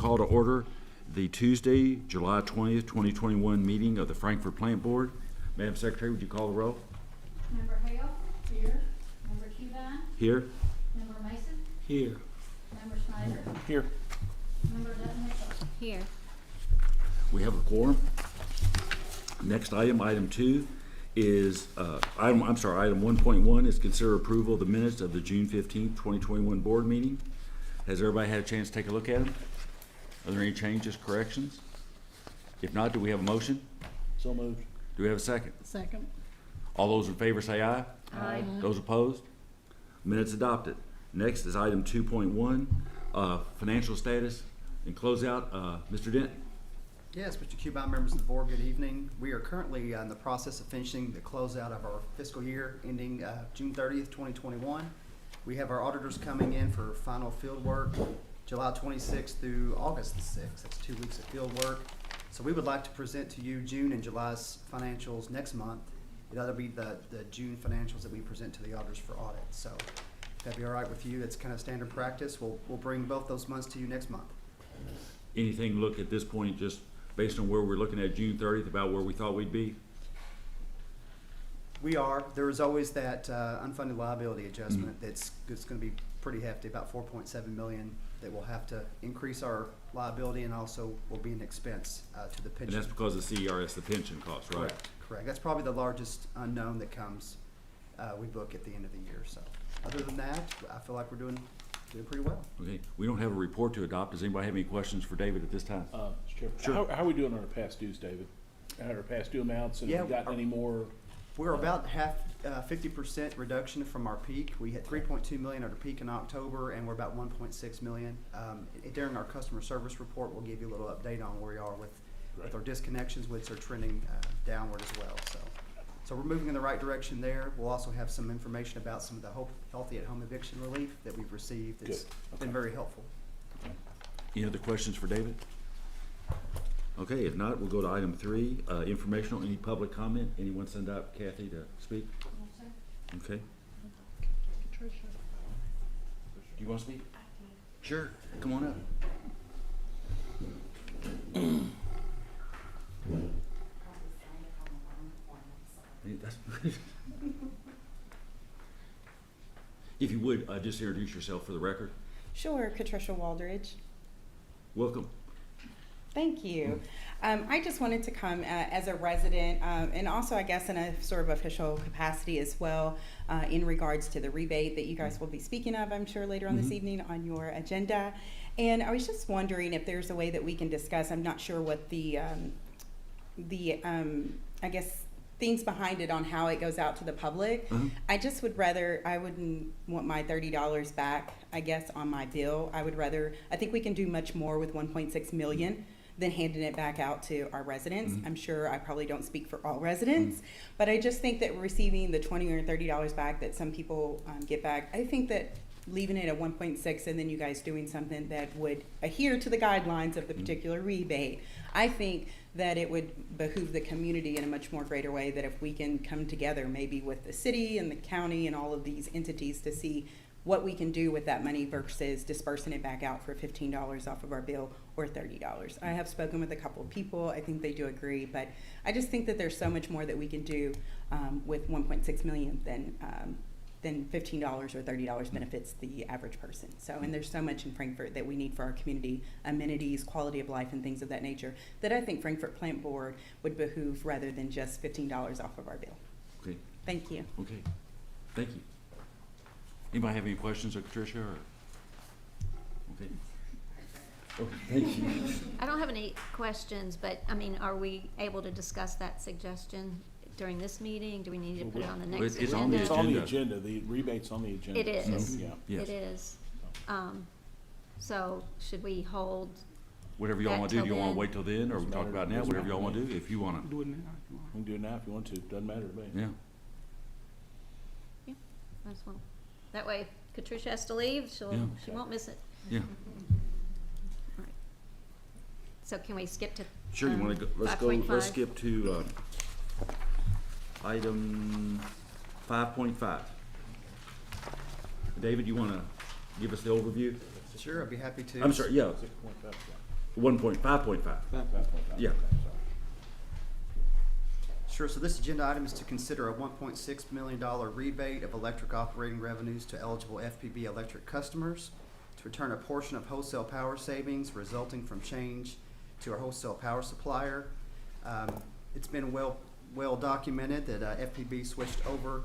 call to order the Tuesday, July 20th, 2021 meeting of the Frankfurt Plant Board. Madam Secretary, would you call the roll? Member Hale? Here. Member Kevon? Here. Member Mason? Here. Member Schneider? Here. Member Mitchell? Here. We have a quorum. Next item, item 2, is item 1.1 is consider approval of the minutes of the June 15th, 2021 board meeting. Has everybody had a chance to take a look at them? Are there any changes, corrections? If not, do we have a motion? So moved. Do we have a second? Second. All those in favor say aye. Aye. Those opposed? Minutes adopted. Next is item 2.1, financial status and closeout. Mr. Dent? Yes, Mr. Cubine, members of the board, good evening. We are currently in the process of finishing the closeout of our fiscal year ending June 30th, 2021. We have our auditors coming in for final field work July 26th through August the 6th. That's 2 weeks of field work. So we would like to present to you June and July's financials next month. That'll be the June financials that we present to the auditors for audit. So if that'd be all right with you, that's kind of standard practice. We'll bring both those months to you next month. Anything look at this point, just based on where we're looking at June 30th, about where we thought we'd be? We are. There is always that unfunded liability adjustment that's going to be pretty hefty, about 4.7 million, that will have to increase our liability and also will be an expense to the And pension. that's because of CERS, the pension cost, right? Correct. That's probably the largest unknown that comes, we book at the end of the year. So other than that, I feel like we're doing pretty well. Okay, we don't have a report to adopt. Does anybody have any questions for David at this time? Mr. Chairman, Sure. how are we doing on our past dues, David? Our past due amounts, and Yeah, have we gotten any more? We're about 50% reduction from our peak. We had 3.2 million at our peak in October, and we're about 1.6 million. During our customer service report, we'll give you a little update on where we are with our disconnections, which are trending downward as well. So we're moving in the right direction there. We'll also have some information about some of the healthy at home eviction relief that we've received. It's been very helpful. Any other questions for David? Okay, if not, we'll go to item 3, informational. Any public comment? Anyone send out Kathy to speak? Okay. Do you want to speak? Sure, come on up. If you would, just introduce yourself for the record. Sure, Patricia Waldridge. Welcome. Thank you. I just wanted to come as a resident and also I guess in a sort of official capacity as well in regards to the rebate that you guys will be speaking of, I'm sure, later on this evening on your agenda. And I was just wondering if there's a way that we can discuss, I'm not sure what the I guess, things behind it on how it goes out to the public. I just would rather, I wouldn't want my $30 back, I guess, on my bill. I think we can do much more with 1.6 million than handing it back out to our residents. I'm sure I probably don't speak for all residents, but I just think that receiving the $20 or $30 back that some people get back, I think that leaving it at 1.6 and then you guys doing something that would adhere to the guidelines of the particular rebate, I think that it would behoove the community in a much more greater way, that if we can come together maybe with the city and the county and all of these entities to see what we can do with that money versus dispersing it back out for $15 off of our bill or $30. I have spoken with a couple of people. I think they do agree, but I just think that there's so much more that we can do with 1.6 million than $15 or $30 benefits the average person. So, and there's so much in Frankfurt that we need for our community, amenities, quality of life, and things of that nature, that I think Frankfurt Plant Board would behoove rather than just $15 off of our bill. Okay. Thank you. Okay. Thank you. Anybody have any questions of Patricia? Or? Okay. Okay. Thank you. I don't have any questions, but I mean, are we able to discuss that suggestion during this meeting? Do we need to put it on the next it's agenda? on the It's on the agenda. agenda. The rebate's on the agenda. It is. Yeah. Yes. It is. So should we hold? Whatever y'all That want to do. till Do you want then? to wait till then, or we Doesn't talk matter. about now? Doesn't Whatever y'all matter want to to do. If you want to. You can do it now if you want to. Doesn't matter to me. Yeah. Yeah, I just want, that way if Patricia has to leave, she won't miss it. Yeah. All right. So can we skip to? Sure. You want to go? Let's go. 5.5? Let's skip to item 5.5. David, you want to give us the overview? Sure, I'd be happy to. I'm sorry. Yeah. 6.5. 5.5. Yeah. Sure, so this agenda item is to consider a $1.6 million rebate of electric operating revenues to eligible FPB electric customers, to return a portion of wholesale power savings resulting from change to our wholesale power supplier. It's been well documented that FPB switched over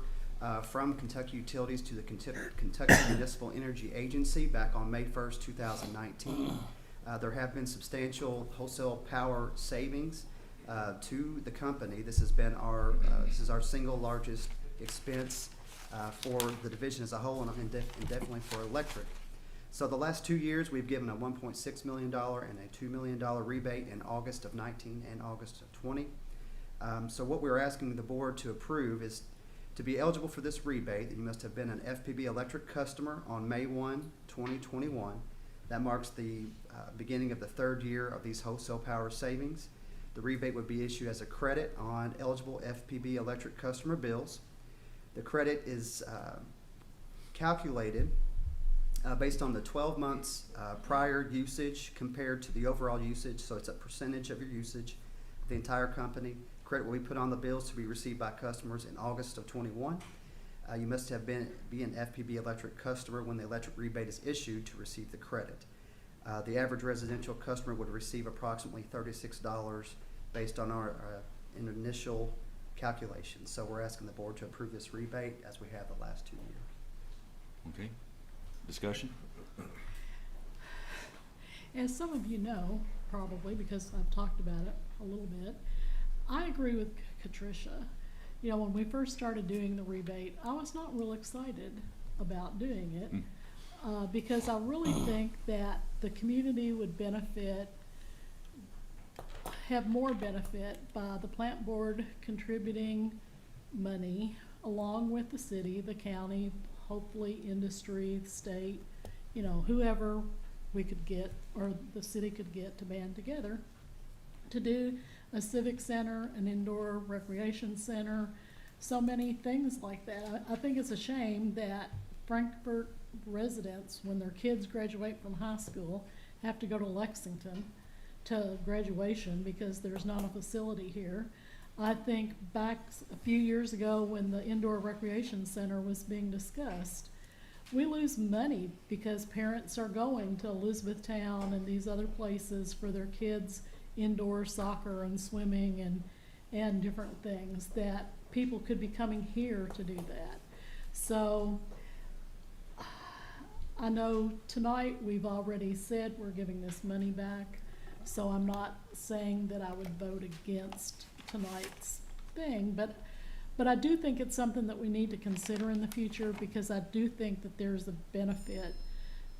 from Kentucky Utilities to the Kentucky Municipal Energy Agency back on May 1st, 2019. There have been substantial wholesale power savings to the company. This has been this is our single largest expense for the division as a whole, and definitely for electric. So the last 2 years, we've given a $1.6 million and a $2 million rebate in August of 19 and August of 20. So what we're asking the board to approve is to be eligible for this rebate, you must have been an FPB electric customer on May 1, 2021. That marks the beginning of the third year of these wholesale power savings. The rebate would be issued as a credit on eligible FPB electric customer bills. The credit is calculated based on the 12 months prior usage compared to the overall usage, so it's a percentage of your usage of the entire company. Credit will be put on the bills to be received by customers in August of 21. You must have be an FPB electric customer when the electric rebate is issued to receive the credit. The average residential customer would receive approximately $36 based on our initial calculations. So we're asking the board to approve this rebate as we have the last 2 years. Okay. Discussion? As some of you know, probably because I've talked about it a little bit, I agree with Katricia. You know, when we first started doing the rebate, I was not real excited about doing it because I really think that the community would have more benefit by the plant board contributing money along with the city, the county, hopefully industry, the state, you know, whoever we could get or the city could get to band together to do a civic center, an indoor recreation center, so many things like that. I think it's a shame that Frankfort residents, when their kids graduate from high school, have to go to Lexington to graduation because there's not a facility here. I think back a few years ago when the indoor recreation center was being discussed, we lose money because parents are going to Elizabethtown and these other places for their kids' indoor soccer and swimming and different things that people could be coming here to do that. So I know tonight we've already said we're giving this money back, so I'm not saying that I would vote against tonight's thing, but I do think it's something that we need to consider in the future because I do think that there's a benefit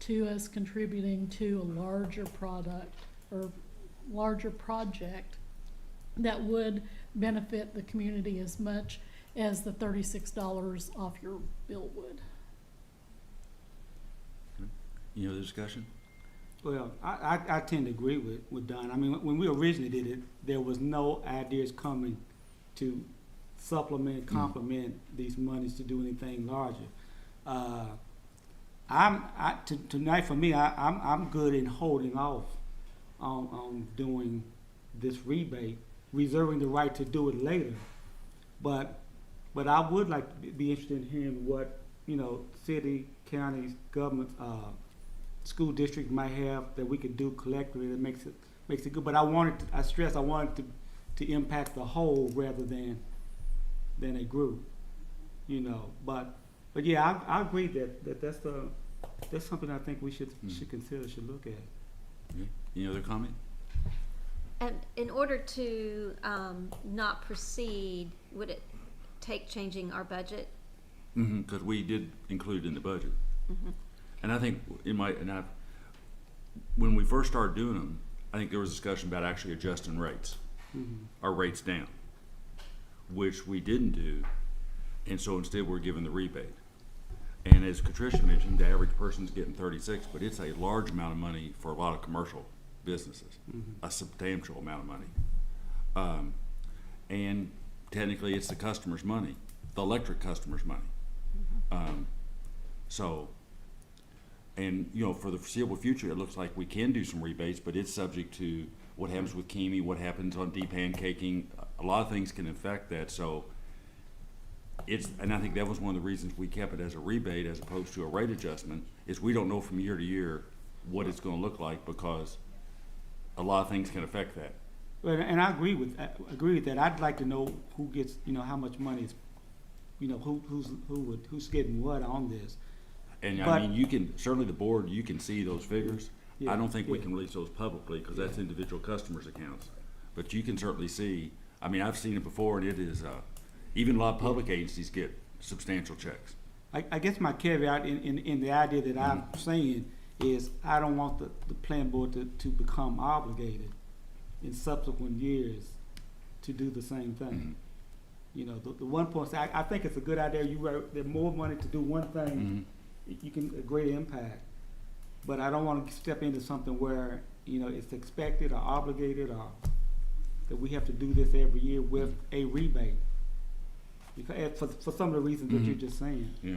to us contributing to a larger product or larger project that would benefit the community as much as the $36 off your bill would. Any other discussion? Well, I tend to agree with Don. I mean, when we originally did it, there was no ideas coming to supplement, complement these monies to do anything larger. Tonight for me, I'm good in holding off on doing this rebate, reserving the right to do it later. But I would like to be interested in hearing what, you know, city, counties, governments, school districts might have that we could do collectively that makes it good. But I wanted to impact the whole rather than a group, you know. But yeah, I agree that's something I think we should consider, should look at. Okay. Any other comment? And in order to not proceed, would it take changing our budget? Because we did include it in the budget. And I think when we first started doing them, I think there was discussion about actually adjusting rates, our rates down, which we didn't do, and so instead we're giving the rebate. And as Katricia mentioned, the average person's getting 36, but it's a large amount of money for a lot of commercial businesses, a substantial amount of money. And technically it's the customer's money, the electric customer's money. So And, you know, for the foreseeable future, it looks like we can do some rebates, but it's subject to what happens with Kimi, what happens on depancaking. A lot of things can affect that, so and I think that was one of the reasons we kept it as a rebate as opposed to a rate adjustment, is we don't know from year to year what it's gonna look like, because a lot of things can affect that. Well, and I agree with that. I'd like to know who gets, you know, how much money is, you know, who's getting what on this. And But- I mean, you can, certainly the board, you can see those figures. Yeah, I don't think we yeah. can release those publicly, because that's individual customers' accounts. But you can certainly see, I mean, I've seen it before, and it is, even a lot of public agencies get substantial checks. I guess my caveat in the idea that I'm saying is I don't want the plan board to become obligated in subsequent years to do the same thing. You know, the one point, I think it's a good idea. There's more money to do one thing, you can a great impact. But I don't want to step into something where, you know, it's expected or obligated, or that we have to do this every year with a rebate. Because for some of the reasons that you're just saying. Yeah.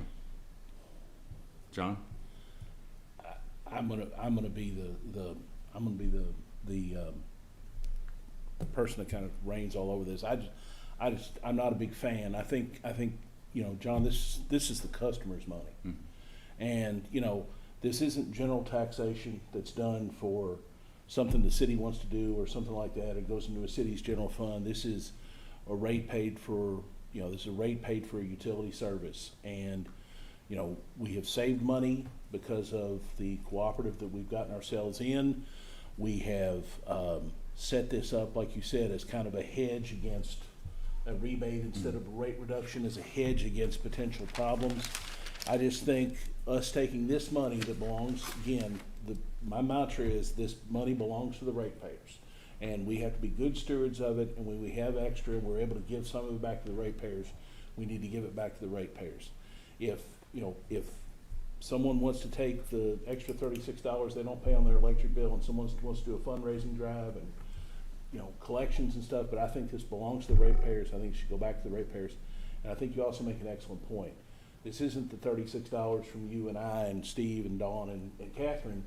John? I'm gonna be the person that kind of reigns all over this. I'm not a big fan. I think, you know, John, this is the customer's money. And, you know, this isn't general taxation that's done for something the city wants to do or something like that. It goes into a city's general fund. This is a rate paid for, you know, this is a rate paid for a utility service. And, you know, we have saved money because of the cooperative that we've gotten ourselves in. We have set this up, like you said, as kind of a hedge against a rebate instead of a rate reduction, as a hedge against potential problems. I just think us taking this money that belongs, again, my mantra is this money belongs to the ratepayers. And we have to be good stewards of it, and when we have extra and we're able to give some of it back to the ratepayers, we need to give it back to the ratepayers. If someone wants to take the extra $36 they don't pay on their electric bill, and someone wants to do a fundraising drive and, you know, collections and stuff, but I think this belongs to the ratepayers. I think it should go back to the ratepayers. And I think you also make an excellent point. This isn't the $36 from you and I and Steve and Dawn and Catherine.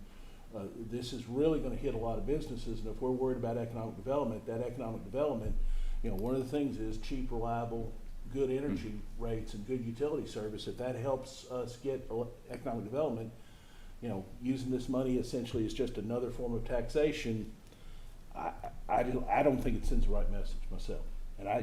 This is really gonna hit a lot of businesses, and if we're worried about economic development, that economic development, you know, one of the things is cheap, reliable, good energy rates and good utility service. If that helps us get economic development, you know, using this money essentially is just another form of taxation. I don't think it sends the right message myself. And I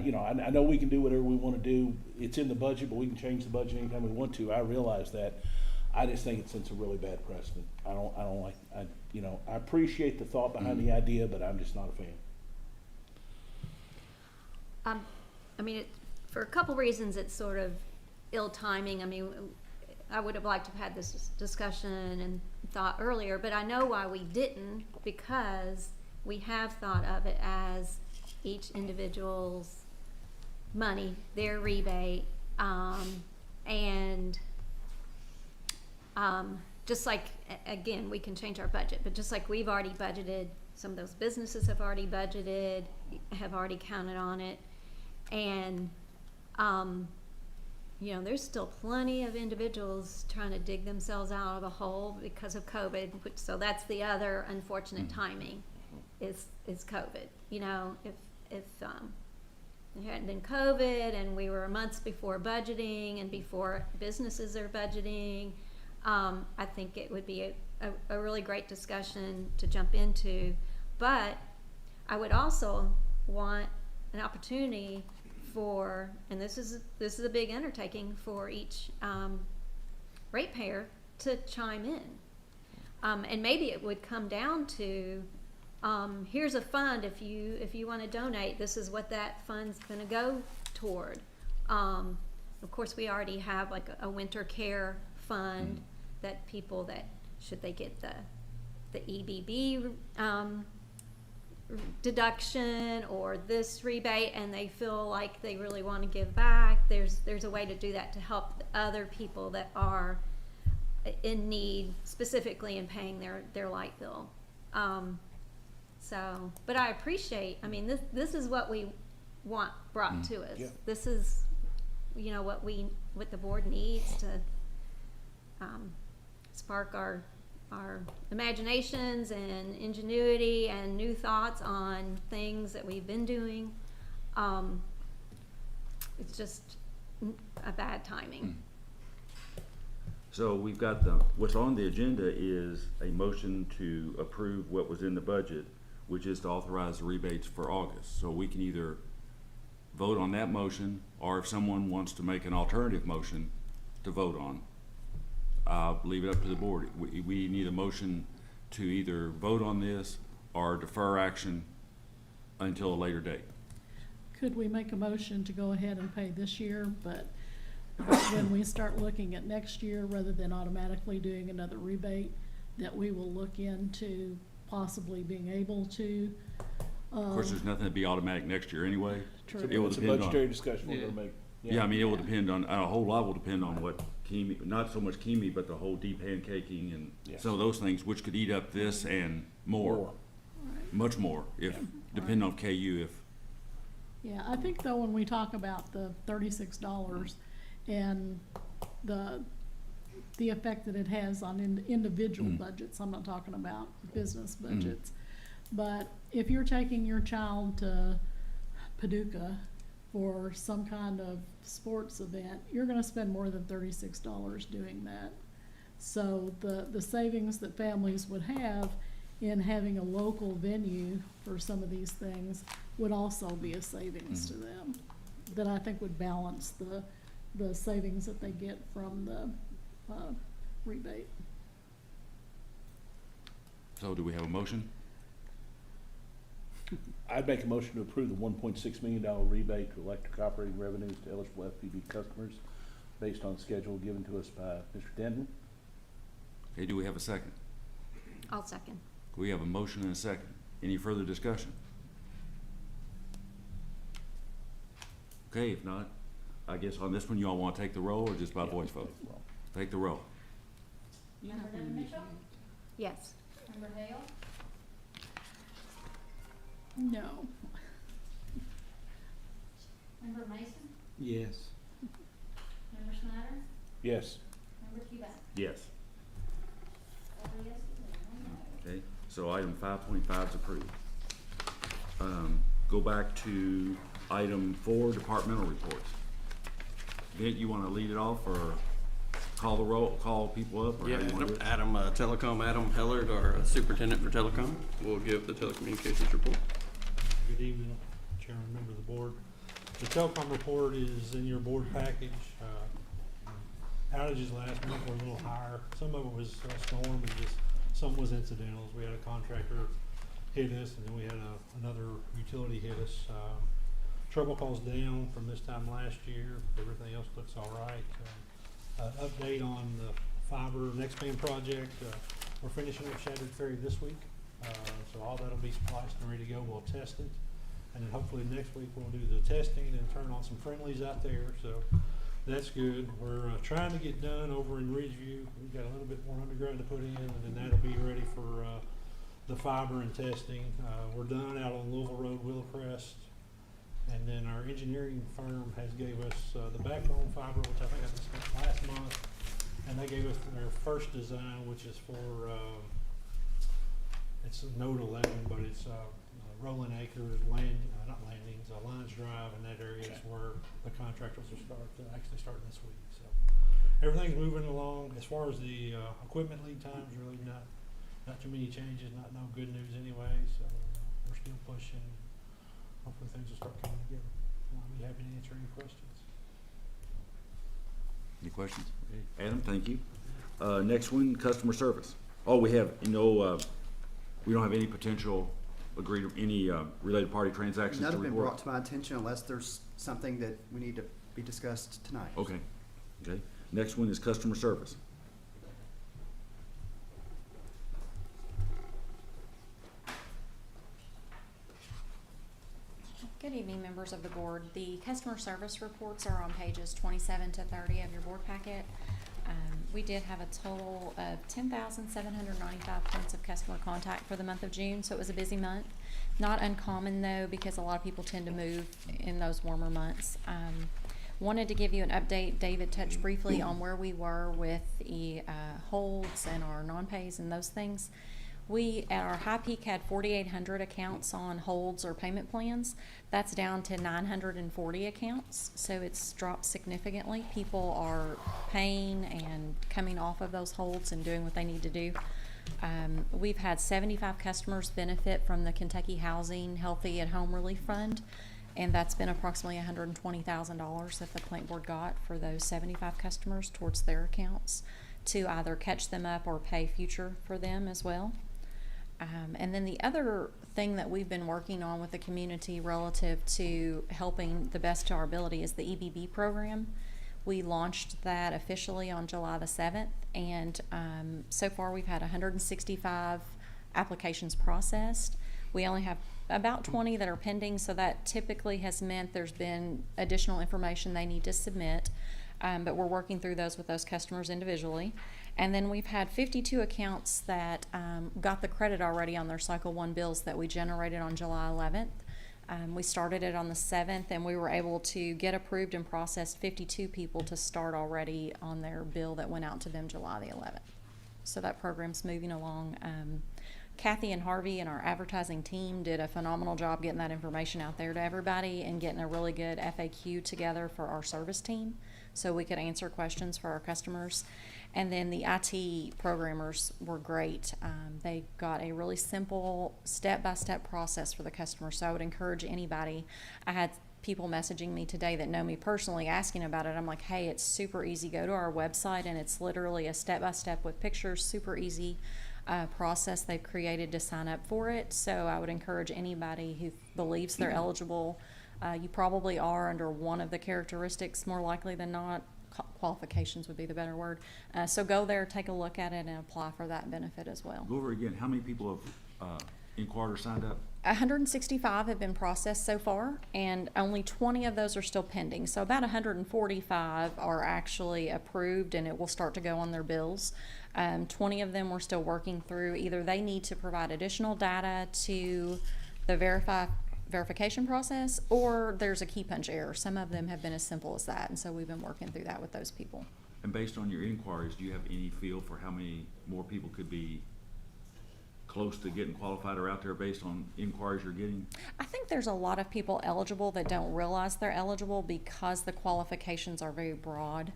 know we can do whatever we want to do. It's in the budget, but we can change the budget anytime we want to. I realize that. I just think it sends a really bad precedent. I appreciate the thought behind the idea, but I'm just not a fan. I mean, for a couple reasons, it's sort of ill timing. I mean, I would have liked to have had this discussion and thought earlier, but I know why we didn't, because we have thought of it as each individual's money, their rebate, and just like, again, we can change our budget, but just like we've already budgeted, some of those businesses have already budgeted, have already counted on it, and you know, there's still plenty of individuals trying to dig themselves out of a hole because of COVID, so that's the other unfortunate timing, is COVID. You know, if it hadn't been COVID and we were months before budgeting and before businesses are budgeting, I think it would be a really great discussion to jump into. But I would also want an opportunity for, and this is a big undertaking for each ratepayer to chime in, and maybe it would come down to, here's a fund, if you want to donate, this is what that fund's going to go toward. Of course, we already have like a winter care fund that people that, should they get the EBB deduction or this rebate and they feel like they really want to give back, there's a way to do that to help other people that are in need, specifically in paying their light bill. So, but I appreciate, I mean, this is what we want brought to us. Yeah. This is, you know, what the board needs to spark our our imaginations and ingenuity and new thoughts on things that we've been doing. It's just a bad timing. So we've got what's on the agenda is a motion to approve what was in the budget, which is to authorize the rebates for August. So we can either vote on that motion, or if someone wants to make an alternative motion to vote on, I'll leave it up to the board. We need a motion to either vote on this or defer action until a later date. Could we make a motion to go ahead and pay this year, but when we start looking at next year, rather than automatically doing another rebate, that we will look into possibly being able to? Of course, there's nothing to be automatic next year anyway. True. It will It's a depend budgetary on, discussion we're gonna make. yeah, I mean, it will depend on, a whole lot will depend on what Kimi, not so much Kimi, but the whole depancaking and Yes. some of those things, which could eat up this and more, much more, if, depending on KU, if, Yeah, I think though, when we talk about the $36 and the effect that it has on individual budgets, I'm not talking about business budgets. But if you're taking your child to Paducah for some kind of sports event, you're gonna spend more than $36 doing that. So the savings that families would have in having a local venue for some of these things would also be a savings to them, that I think would balance the savings that they get from the rebate. so do we have a motion? I'd make a motion to approve the $1.6 million rebate to electric operating revenues to eligible FPB customers based on schedule given to us by Mr. Denton. Okay, do we have a second? I'll second. We have a motion and a second. Any further discussion? Okay, if not, I guess on this one, you all want to take the roll or just by voice vote? Take the roll. Member Mitchell, Yes. Member Hale, No. Member Mason, Yes. Member Snyder, Yes. Member Cubac. Yes. 4 yeses and 1 no. Okay, so item 5.5 is approved. Go back to item 4, departmental reports. Vint, you want to lead it off or call the roll, call people up? Or Yeah, how you wanna do it? Adam, Adam Hellard, our superintendent for telecom, will give the telecommunications report. Good evening, Chairman, members of the board. The Telecom Report is in your board package. Outages last month were a little higher. Some of it was a storm and just some was incidentals. We had a contractor hit us and then we had another utility hit us. Trouble calls down from this time last year. Everything else looks all right. Update on the fiber next band project. We're finishing up Shattered Ferry this week. So all that'll be spliced and ready to go. We'll test it. And then hopefully next week we'll do the testing and turn on some friendlies out there. So that's good. We're trying to get done over in Ridgeview. We've got a little bit more underground to put in and then that'll be ready for the fiber and testing. We're done out on Louisville Road, Willowcrest. And then our engineering firm has gave us the backbone fiber, which I think I discussed last month. And they gave us their first design, which is for, it's Node 11, but it's Rolling Acres, not landings, Lines Drive, and that area is where the contractors will actually starting this week. So everything's moving along. As far as the equipment lead times, really not too many changes, no good news anyway. So we're still pushing. Hopefully things will start coming together. I'll be happy to answer any questions. Any questions? Okay. Adam, thank you. Next one, customer service. Oh, we have, we don't have any potential related party transactions None to have been report? brought to my attention unless there's something that we need to be discussed tonight. Okay, okay. Next one is customer service. Good evening, members of the board. The customer service reports are on pages 27 to 30 of your board packet. We did have a total of 10,795 points of customer contact for the month of June, so it was a busy month. Not uncommon though, because a lot of people tend to move in those warmer months. Wanted to give you an update. David touched briefly on where we were with the holds and our non-pays and those things. We, at our high peak, had 4,800 accounts on holds or payment plans. That's down to 940 accounts, so it's dropped significantly. People are paying and coming off of those holds and doing what they need to do. We've had 75 customers benefit from the Kentucky Housing Healthy at Home Relief Fund, and that's been approximately $120,000 that the plant board got for those 75 customers towards their accounts to either catch them up or pay future for them as well. And then the other thing that we've been working on with the community relative to helping the best to our ability is the EBB program. We launched that officially on July the 7th, and so far we've had 165 applications processed. We only have about 20 that are pending, so that typically has meant there's been additional information they need to submit, but we're working through those with those customers individually. And then we've had 52 accounts that got the credit already on their Cycle 1 bills that we generated on July 11th. We started it on the 7th, and we were able to get approved and processed 52 people to start already on their bill that went out to them July the 11th. So that program's moving along. Kathy and Harvey and our advertising team did a phenomenal job getting that information out there to everybody and getting a really good FAQ together for our service team so we could answer questions for our customers. And then the IT programmers were great. They got a really simple step-by-step process for the customer, so I would encourage anybody. I had people messaging me today that know me personally asking about it. I'm like, hey, it's super easy. Go to our website, and it's literally a step-by-step with pictures, super easy process they've created to sign up for it. So I would encourage anybody who believes they're eligible. You probably are under one of the characteristics more likely than not. Qualifications would be the better word. So go there, take a look at it, and apply for that benefit as well. Go over again, how many people have inquired or signed up? 165 have been processed so far, and only 20 of those are still pending. So about 145 are actually approved, and it will start to go on their bills. 20 of them we're still working through. Either they need to provide additional data to the verification process, or there's a key punch error. Some of them have been as simple as that, and so we've been working through that with those people. And based on your inquiries, do you have any feel for how many more people could be close to getting qualified or out there based on inquiries you're getting? I think there's a lot of people eligible that don't realize they're eligible because the qualifications are very broad.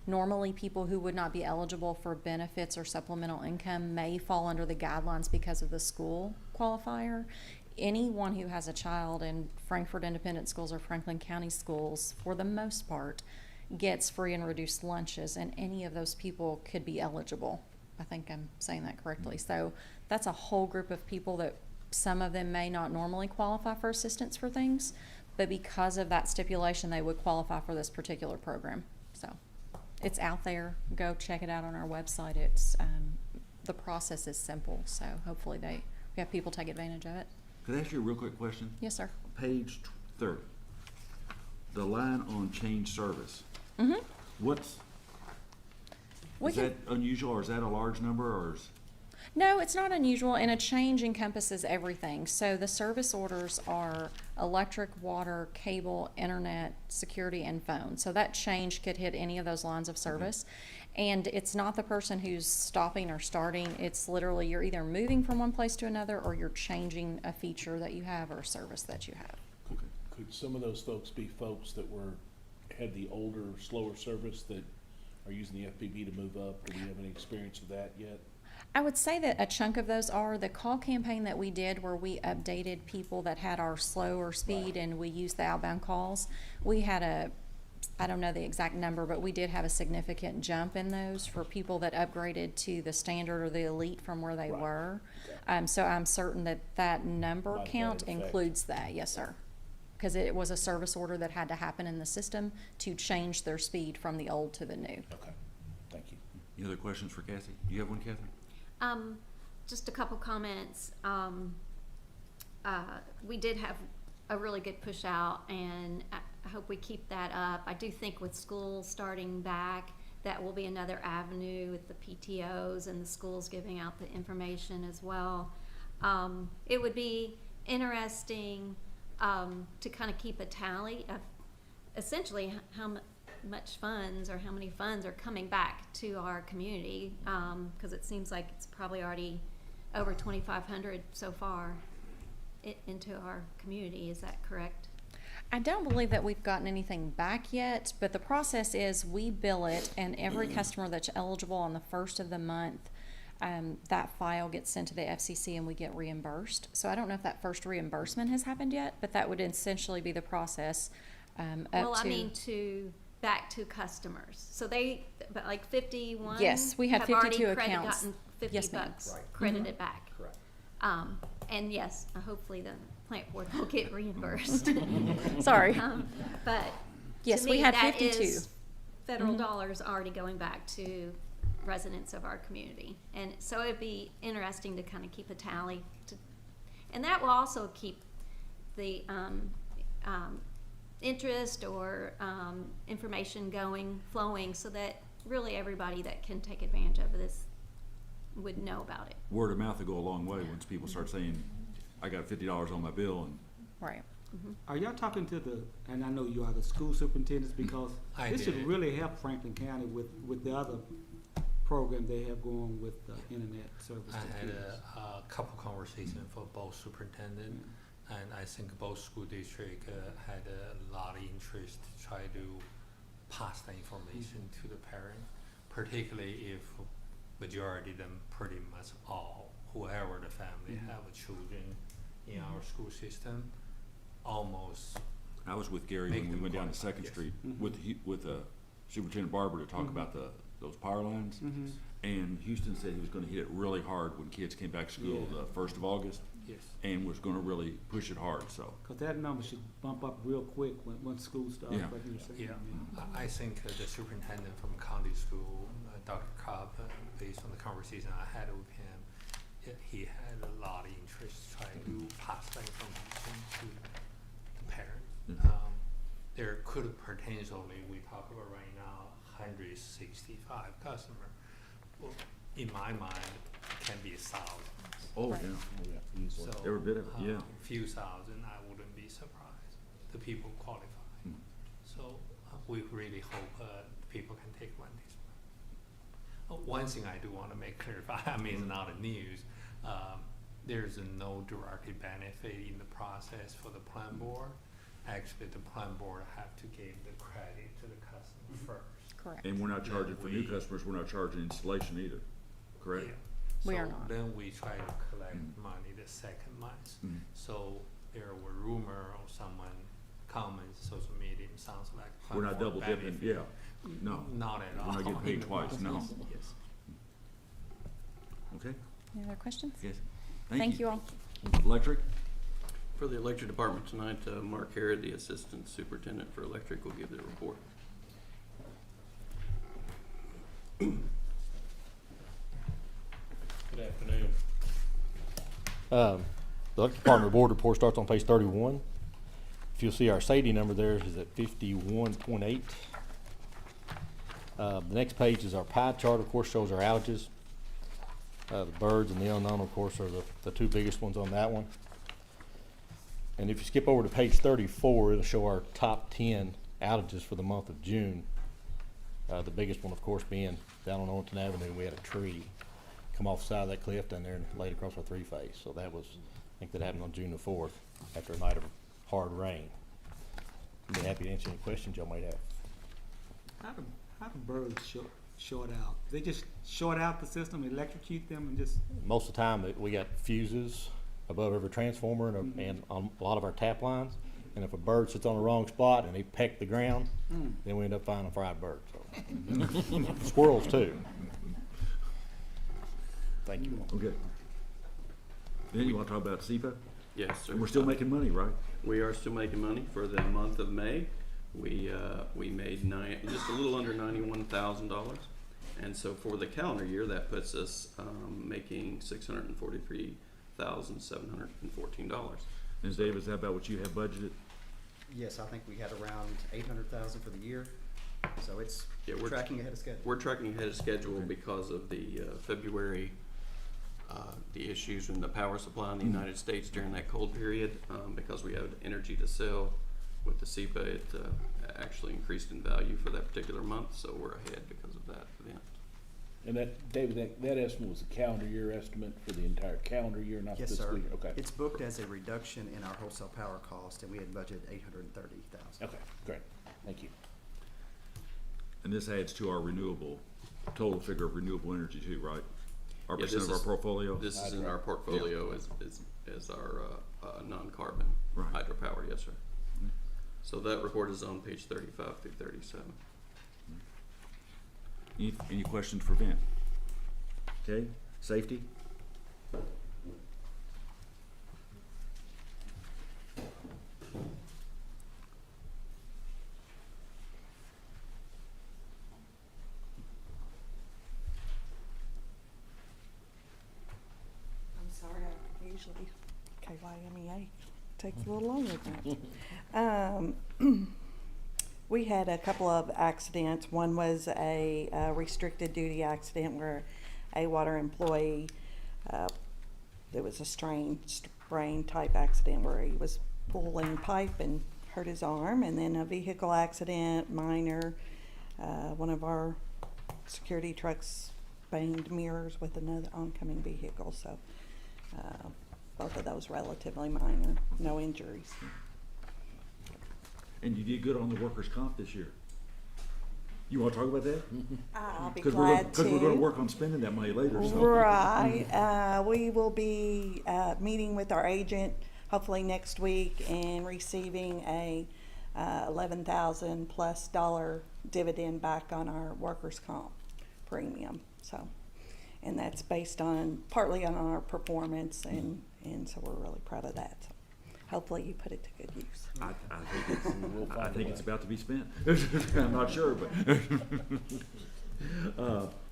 Normally people who would not be eligible for benefits or supplemental income may fall under the guidelines because of the school qualifier. Anyone who has a child in Frankfort Independent Schools or Franklin County Schools, for the most part, gets free and reduced lunches, and any of those people could be eligible. I think I'm saying that correctly. So that's a whole group of people that some of them may not normally qualify for assistance for things, but because of that stipulation, they would qualify for this particular program. So it's out there. Go check it out on our website. It's the process is simple, so hopefully we have people take advantage of it. Could I ask you a real quick question? Yes, sir. Page 30, the line on change service. Mm-hmm. Is that unusual, or is that a large number, or is? No, it's not unusual, and a change encompasses everything. So the service orders are electric, water, cable, internet, security, and phone. So that change could hit any of those lines of service. And it's not the person who's stopping or starting. It's literally you're either moving from one place to another, or you're changing a feature that you have or a service that you have. Okay. Could some of those folks be folks that had the older, slower service that are using the FPB to move up? Do we have any experience of that yet? I would say that a chunk of those are the call campaign that we did where we updated people that had our slower speed, and we used the outbound calls. We had I don't know the exact number, but we did have a significant jump in those for people that upgraded to the standard or the elite from where they were. So I'm certain that number count includes that. Yes, sir. Because it was a service order that had to happen in the system to change their speed from the old to the new. Okay, thank you. Any other questions for Kathy? Do you have one, Catherine? Just a couple comments. We did have a really good push out, and I hope we keep that up. I do think with school starting back, that will be another avenue with the PTOs and the schools giving out the information as well. It would be interesting to kind of keep a tally of essentially how much funds or how many funds are coming back to our community, because it seems like it's probably already over 2,500 so far into our community. Is that correct? I don't believe that we've gotten anything back yet, but the process is we bill it, and every customer that's eligible on the first of the month, that file gets sent to the FCC and we get reimbursed. So I don't know if that first reimbursement has happened yet, but that would essentially be the process. Well, I mean back to customers. So but like 51. Yes, we have already 52 accounts. Gotten 50 Yes, ma'am. bucks Right. credited back. Correct. And yes, hopefully the plant board will get reimbursed. Sorry. But Yes, to we me, had that 52. is federal Mhm. dollars already going back to residents of our community. And so it'd be interesting to kind of keep a tally. And that will also keep the interest or information flowing, so that really everybody that can take advantage of this would know about it. Word of mouth will go a long way once people start saying, I got $50 on my bill, and Right. Are y'all talking to and I know you are the school superintendents, because I this should did. really help Franklin County with the other program they have going with internet service I to had kids. a couple conversations for both superintendent, and I think both school district had a lot of interest to try to pass the information to the parent, particularly if majority of them, pretty much all, whoever the family have children in our school system, almost. I was with Gary Make when we them went down to qualify, Second yes. Street with Superintendent Barber to talk about those power lines. And Houston said he was gonna hit it really hard when kids came back to school Yeah. the 1st of August, Yes. and was gonna really push it hard, so. Cause that number should bump up real quick once school starts, Yeah. like you were saying. Yeah, I think the superintendent from county school, Dr. Cobb, based on the conversation I had with him, he had a lot of interest trying to pass that information to the parent. There could potentially, we talk about right now, 165 customers. Well, in my mind, can be 1,000. Oh, Right. yeah. So, Every bit of it, yeah. few thousand, I wouldn't be surprised. The people qualify. So we really hope people can take advantage. One thing I do want to make clear, I mean, it's not a news. There's no direct benefit in the process for the plan board. Actually, the plan board have to give the credit to the customer first. Correct. And we're not charging for new we- customers, we're not charging installation either, correct? Yeah. We are So not. then we try to collect money the second month. So there were rumor or someone comments, social media, sounds like. We're not platform double dipping, benefit. yeah, no. Not at all. We're not getting paid twice, no. Yes. Okay, Any other questions? yes, Thank you all. Electric? For the electric department tonight, Mark Harrod, the Assistant Superintendent for Electric, will give the report. Good afternoon. The electric department board report starts on page 31. If you'll see, our SAIDI number there is at 51.8. The next page is our pie chart, of course, shows our outages. The birds and the unknown, of course, are the two biggest ones on that one. And if you skip over to page 34, it'll show our top 10 outages for the month of June. The biggest one, of course, being down on Orton Avenue. We had a tree come off the side of that cliff down there and laid across our three-phase. So that was, I think that happened on June the 4th after a night of hard rain. I'd be happy to answer any questions y'all might have. How do birds short out? They just short out the system, electrocute them, and just. Most of the time, we got fuses above every transformer and on a lot of our tap lines. And if a bird sits on the wrong spot and they peck the ground, then we end up finding a fried bird. So. Squirrels too. Thank you. Okay. Then you wanna talk about SEPA? Yes, sir. And we're still making money, right? We are still making money for the month of May. We made just a little under $91,000, and so for the calendar year, that puts us making $643,714. And Dave, is that about what you have budgeted? Yes, I think we had around 800,000 for the year, so it's Yeah, we're tracking ahead of schedule. We're tracking ahead of schedule because of the February, the issues in the power supply in the United States during that cold period, because we had energy to sell with the SEPA, it actually increased in value for that particular month, so we're ahead because of that event. And that, David, that estimate was a calendar year estimate for the entire calendar year, not Yes, fiscal sir. year? Okay. It's booked as a reduction in our wholesale power cost, and we had budgeted 830,000. Okay, great. Thank you. And this adds to our renewable, total figure of renewable energy too, right? Our Yeah, percent this of our is- portfolio? This is in our portfolio as our non-carbon Right. hydropower, yes, sir. So that report is on page 35 through 37. Any questions for Vint? Okay, safety? I'm sorry, I usually, KYMEA takes a little longer than that. We had a couple of accidents. One was a restricted duty accident where a water employee, there was a sprain type accident where he was pulling pipe and hurt his arm, and then a vehicle accident, minor. One of our security trucks banged mirrors with another oncoming vehicle, so both of those relatively minor, no injuries. And you did good on the workers' comp this year. You wanna talk about that? I'll be Because glad to. we're gonna work on spending that money later, so. Right. We will be meeting with our agent hopefully next week and receiving a $11,000+ dividend back on our workers' comp premium. So, and that's based on partly on our performance, and so we're really proud of that. So hopefully you put it to good use. I think it's about to be spent. I'm not sure, but.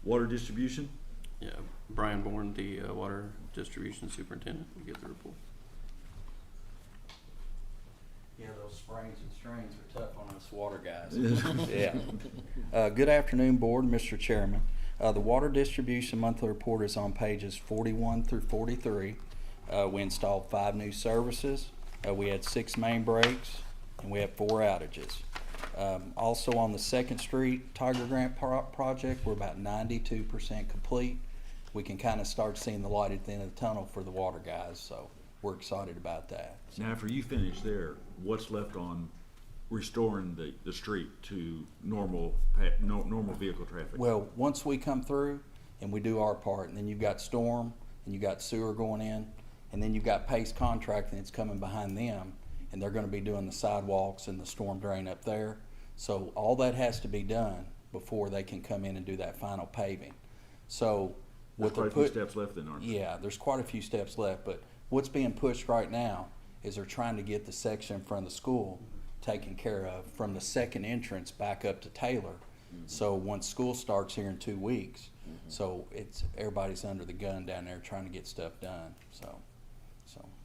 Water distribution? Yeah, Brian Bourne, the water distribution superintendent, will give the report. Yeah, those sprains and strains are tough on us water guys. Yeah. Good afternoon, Board, Mr. Chairman. The water distribution monthly report is on pages 41 through 43. We installed 5 new services. We had 6 main breaks, and we had 4 outages. Also on the 2nd Street Tiger Grant project, we're about 92% complete. We can kind of start seeing the light at the end of the tunnel for the water guys, so we're excited about that. Now, after you finish there, what's left on restoring the street to normal vehicle traffic? Well, once we come through and we do our part, and then you've got storm, and you've got sewer going in, and then you've got Pace Contracting that's coming behind them, and they're gonna be doing the sidewalks and the storm drain up there. So all that has to be done before they can come in and do that final paving. So what There's they're quite a few steps left then, aren't there? Yeah, there's quite a few steps left, but what's being pushed right now is they're trying to get the section from the school taken care of from the 2nd entrance back up to Taylor. So once school starts here in 2 weeks, so everybody's under the gun down there trying to get stuff done.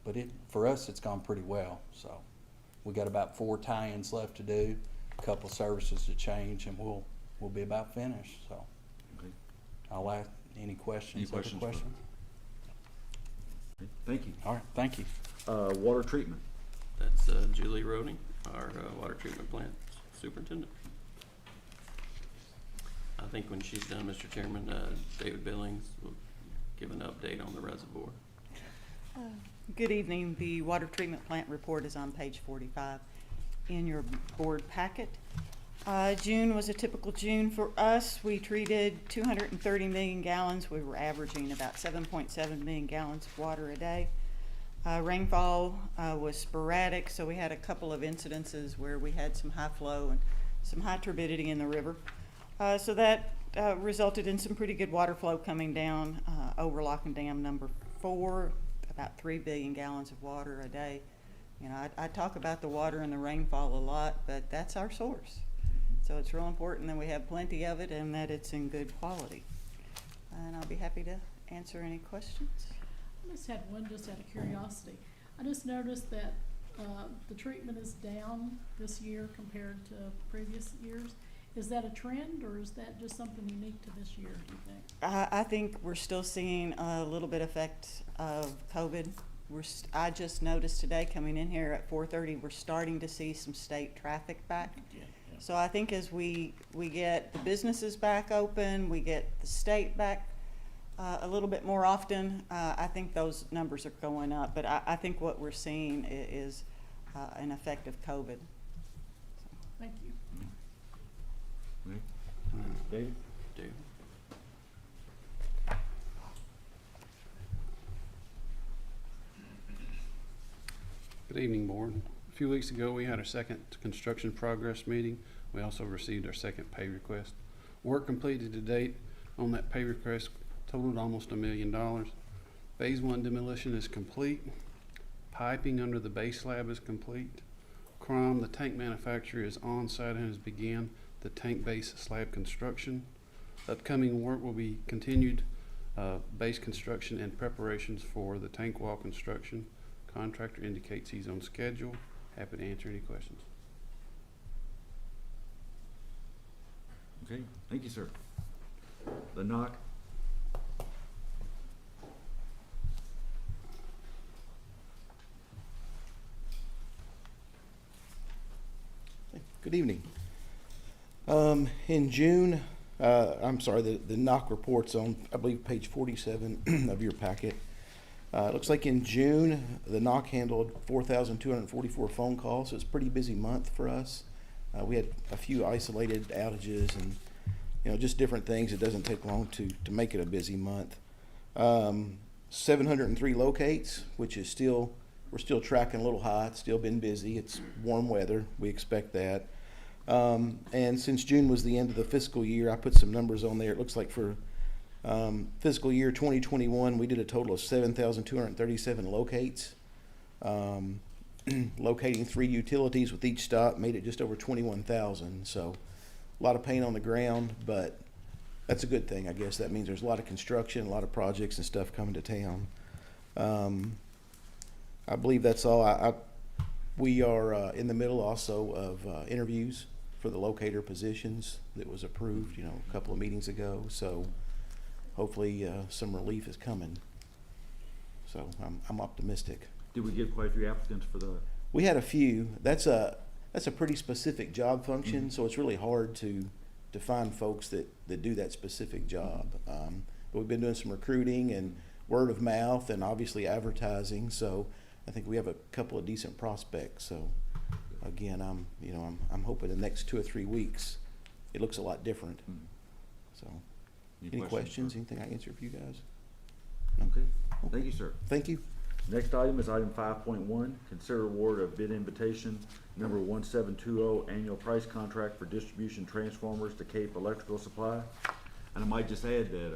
But for us, it's gone pretty well. So we got about 4 tie-ins left to do, a couple services to change, and we'll be about finished. So Okay. I'll ask any questions. Any Other questions? questions? Okay, thank you. All right, thank you. Water treatment. That's Julie Roding, our water treatment plant superintendent. I think when she's done, Mr. Chairman, David Billings will give an update on the reservoir. Good evening. The water treatment plant report is on page 45 in your board packet. June was a typical June for us. We treated 230 million gallons. We were averaging about 7.7 million gallons of water a day. Rainfall was sporadic, so we had a couple of incidences where we had some high flow and some high turbidity in the river. So that resulted in some pretty good water flow coming down over Locking Dam number 4, about 3 billion gallons of water a day. You know, I talk about the water and the rainfall a lot, but that's our source. So it's real important that we have plenty of it and that it's in good quality. And I'll be happy to answer any questions. I just had one just out of curiosity. I just noticed that the treatment is down this year compared to previous years. Is that a trend, or is that just something unique to this year, do you think? I think we're still seeing a little bit effect of COVID I just noticed today coming in here at 4:30, we're starting to see some state traffic back. So I think as we get the businesses back open, we get the state back a little bit more often, I think those numbers are going up. But I think what we're seeing is an effect of COVID. Thank you. Right. David? David? Good evening, Board. A few weeks ago, we had our second construction progress meeting. We also received our second pay request. Work completed to date on that pay request totaled almost $1 million. Phase 1 demolition is complete. Piping under the base slab is complete. Crom, the tank manufacturer, is on site and has begun the tank base slab construction. Upcoming work will be continued base construction and preparations for the tank wall construction. Contractor indicates he's on schedule. Happy to answer any questions. Okay, thank you, sir. The knock. Good evening. In June, the NOC report's on, I believe, page 47 of your packet. It looks like in June, the NOC handled 4,244 phone calls. So it's a pretty busy month for us. We had a few isolated outages and, just different things. It doesn't take long to make it a busy month. 703 locates, which is we're still tracking a little high. It's still been busy. It's warm weather. We expect that. And since June was the end of the fiscal year, I put some numbers on there. It looks like for fiscal year 2021, we did a total of 7,237 locates. Locating 3 utilities with each stop made it just over 21,000. So a lot of paint on the ground, but that's a good thing, I guess. That means there's a lot of construction, a lot of projects and stuff coming to town. I believe that's all. We are in the middle also of interviews for the locator positions that was approved, a couple of meetings ago. So hopefully some relief is coming. So I'm optimistic. Did we get quite a few applicants for the? We had a few. That's a pretty specific job function, so it's really hard to find folks that do that specific job. But we've been doing some recruiting and word of mouth and obviously advertising. So I think we have a couple of decent prospects. So again, I'm hoping the next 2 or 3 weeks it looks a lot different. So any questions? Anything I can answer for you guys? No? Okay. Thank you, sir. Thank you. Next item is item 5.1, consider award of bid invitation number 1720, annual price contract for distribution transformers to Cape Electrical Supply. And I might just add that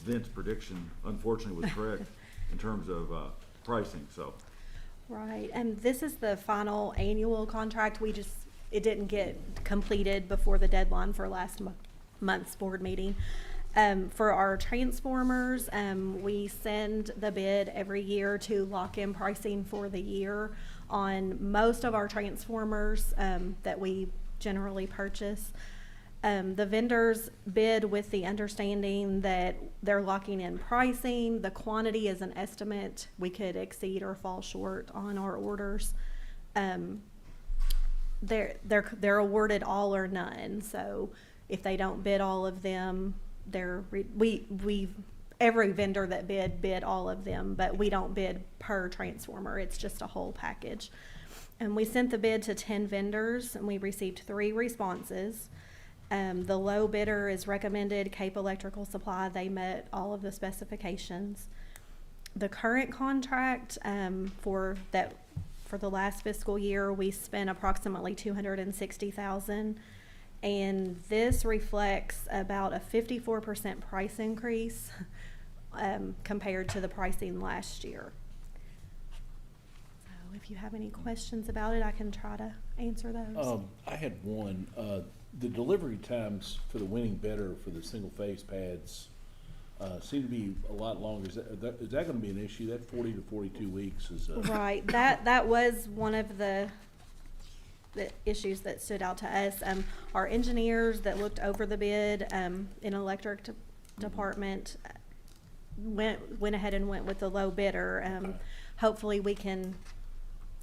Vince's prediction unfortunately was correct in terms of pricing, so. Right, and this is the final annual contract. It didn't get completed before the deadline for last month's board meeting. For our transformers, we send the bid every year to lock in pricing for the year on most of our transformers that we generally purchase. The vendors bid with the understanding that they're locking in pricing. The quantity is an estimate. We could exceed or fall short on our orders. They're awarded all or none. So if they don't bid all of them, every vendor that bid all of them, but we don't bid per transformer. It's just a whole package. And we sent the bid to 10 vendors and we received 3 responses. The low bidder is recommended Cape Electrical Supply. They met all of the specifications. The current contract for the last fiscal year, we spent approximately $260,000. And this reflects about a 54% price increase compared to the pricing last year. So if you have any questions about it, I can try to answer those. I had one. The delivery times for the winning bidder for the single phase pads seem to be a lot longer. Is that going to be an issue? That 40 to 42 weeks is right. That was one of the issues that stood out to us. Our engineers that looked over the bid in electric department went ahead and went with the low bidder. hopefully we can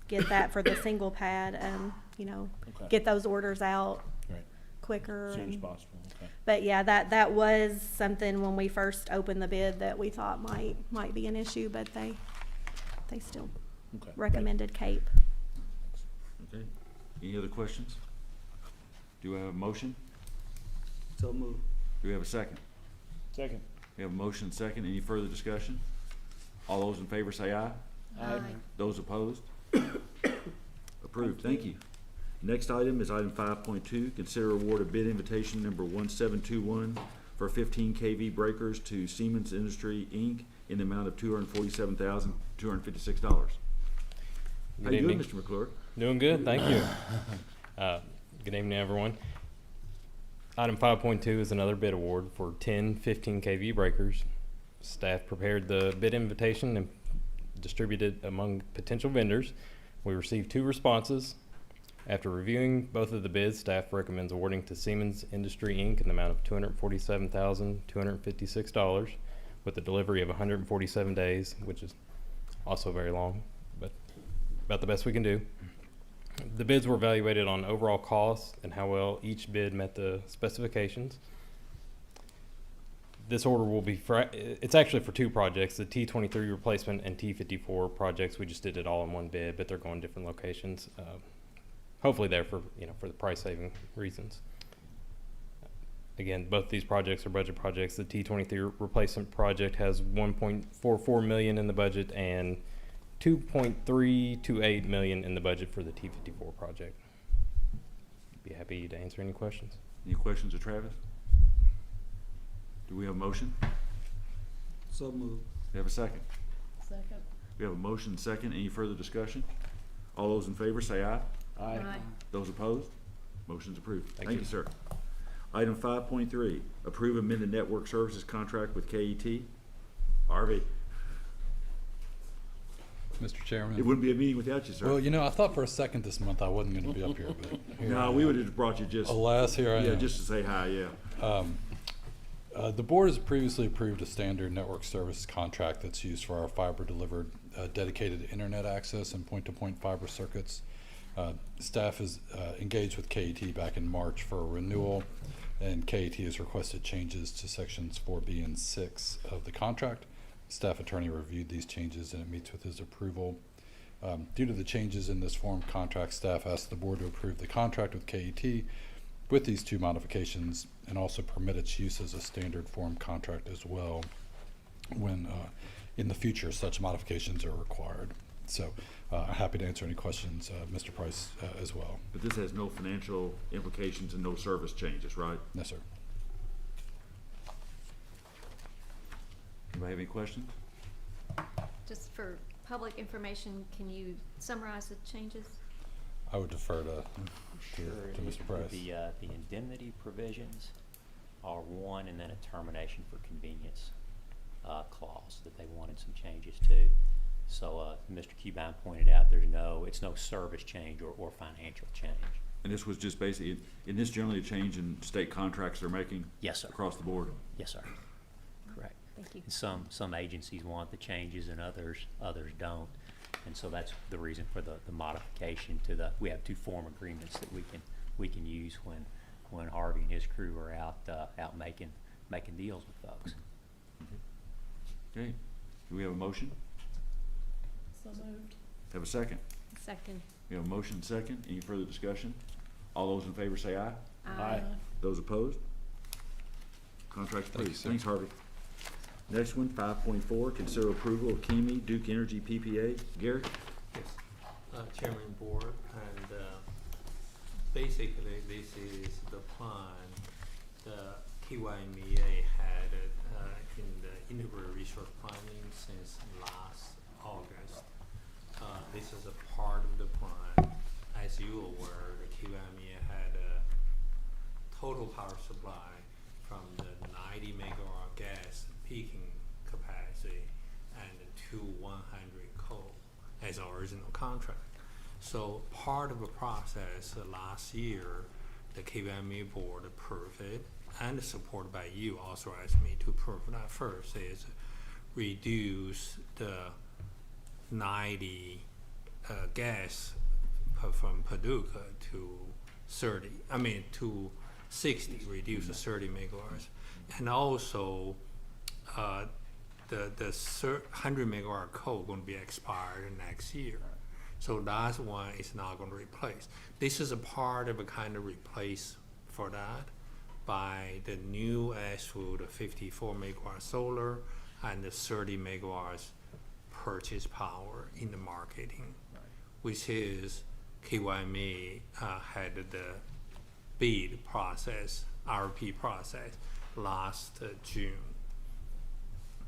get that for the single pad and, Okay. get those orders out Right. quicker. As soon as and- possible, okay. But yeah, that was something when we first opened the bid that we thought might be an issue, but they still Okay. recommended Cape. Okay. Any other questions? Do we have a motion? So moved. Do we have a second? Second. We have a motion and second. Any further discussion? All those in favor say aye. Aye. Those opposed? Approved. Thank you. Next item is item 5.2. Consider award of bid invitation number 1721 for 15 kV breakers to Siemens Industry, Inc. in the amount of $247,256. How you doing, Mr. McClure? Doing good, thank you. Good evening, everyone. Item 5.2 is another bid award for 10 15 kV breakers. Staff prepared the bid invitation and distributed among potential vendors. We received 2 responses. After reviewing both of the bids, staff recommends awarding to Siemens Industry, Inc. in the amount of $247,256 with a delivery of 147 days, which is also very long, but about the best we can do. The bids were evaluated on overall cost and how well each bid met the specifications. This order will be it's actually for 2 projects, the T23 replacement and T54 projects. We just did it all in one bid, but they're going different locations. Hopefully there for the price saving reasons. Again, both these projects are budget projects. The T23 replacement project has $1.44 million in the budget and $2.328 million in the budget for the T54 project. Be happy to answer any questions. Any questions of Travis? Do we have a motion? So moved. We have a second. Second. We have a motion and second. Any further discussion? All those in favor say aye. Aye. Those opposed? Motion's approved. Thank Thank you. you, sir. Item 5.3, approve amended network services contract with KET. Harvey, Mr. Chairman. it wouldn't be a meeting without you, sir. Well, I thought for a second this month I wasn't going to be up here, but here I No, we am. would have brought you just. Alas, here I am. Yeah, just to say hi, yeah. The board has previously approved a standard network service contract that's used for our fiber delivered dedicated internet access and point-to-point fiber circuits. Staff is engaged with KET back in March for a renewal, and KET has requested changes to sections 4B and 6 of the contract. Staff attorney reviewed these changes and it meets with his approval. Due to the changes in this form contract, staff asked the board to approve the contract with KET with these 2 modifications and also permit its use as a standard form contract as well when in the future such modifications are required. So happy to answer any questions, Mr. Price, as well. But this has no financial implications and no service changes, right? Yes, sir. Anybody have any questions? Just for public information, can you summarize the changes? I would defer to Mr. Price. The indemnity provisions are one, and then a termination for convenience clause that they wanted some changes to. So Mr. Cubine pointed out it's no service change or financial change. And this was just basically, in this generally a change in state contracts they're making? Yes, sir. Across the board? Yes, sir. Correct. Thank you. And some agencies want the changes and others don't. And so that's the reason for the modification to we have 2 form agreements that we can use when Harvey and his crew are out making deals with folks. Okay. Do we have a motion? So moved. Have a second? Second. We have a motion and second. Any further discussion? All those in favor say aye. Aye. Those opposed? Contract's Thank you, approved. sir. Thanks, Harvey. Next one, 5.4, consider approval of Kimi Duke Energy PPA. Gary? Yes, Chairman Board, and basically this is the plan the KYMEA had in the integrated resource planning since last August. This is a part of the plan. As you are aware, the KYMEA had a total power supply from the 90 megawatt gas peaking capacity and to 100 coal as our original contract. So part of the process last year, the KYME board approved it and supported by you authorized me to approve that first is reduce the 90 gas from Paducah to 30. I mean to 60, reduce to 30 megawatts, and also the 100 megawatt coal going to be expired next year. So that one is not going to replace. This is a part of a kind of replace for that by the new Ashwood 54 megawatt solar and the 30 megawatts purchase power in the marketing, which is KYME had the bid process, RP process last June.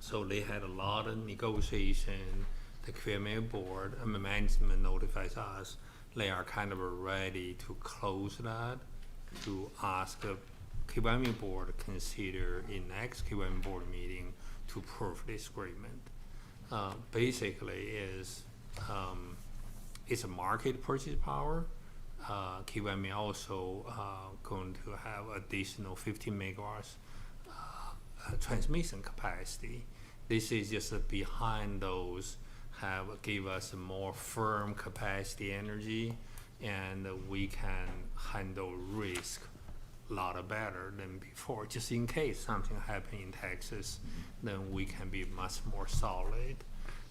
So they had a lot of negotiation. The FPB Board and the management notifies us they are kind of ready to close that, to ask the FPB Board consider in next FPB Board meeting to approve this agreement. Basically is it's a market purchase power. FPB also going to have additional 50 megawatts transmission capacity. This is just behind those give us a more firm capacity energy, and we can handle risk a lot better than before. Just in case something happens in Texas, then we can be much more solid.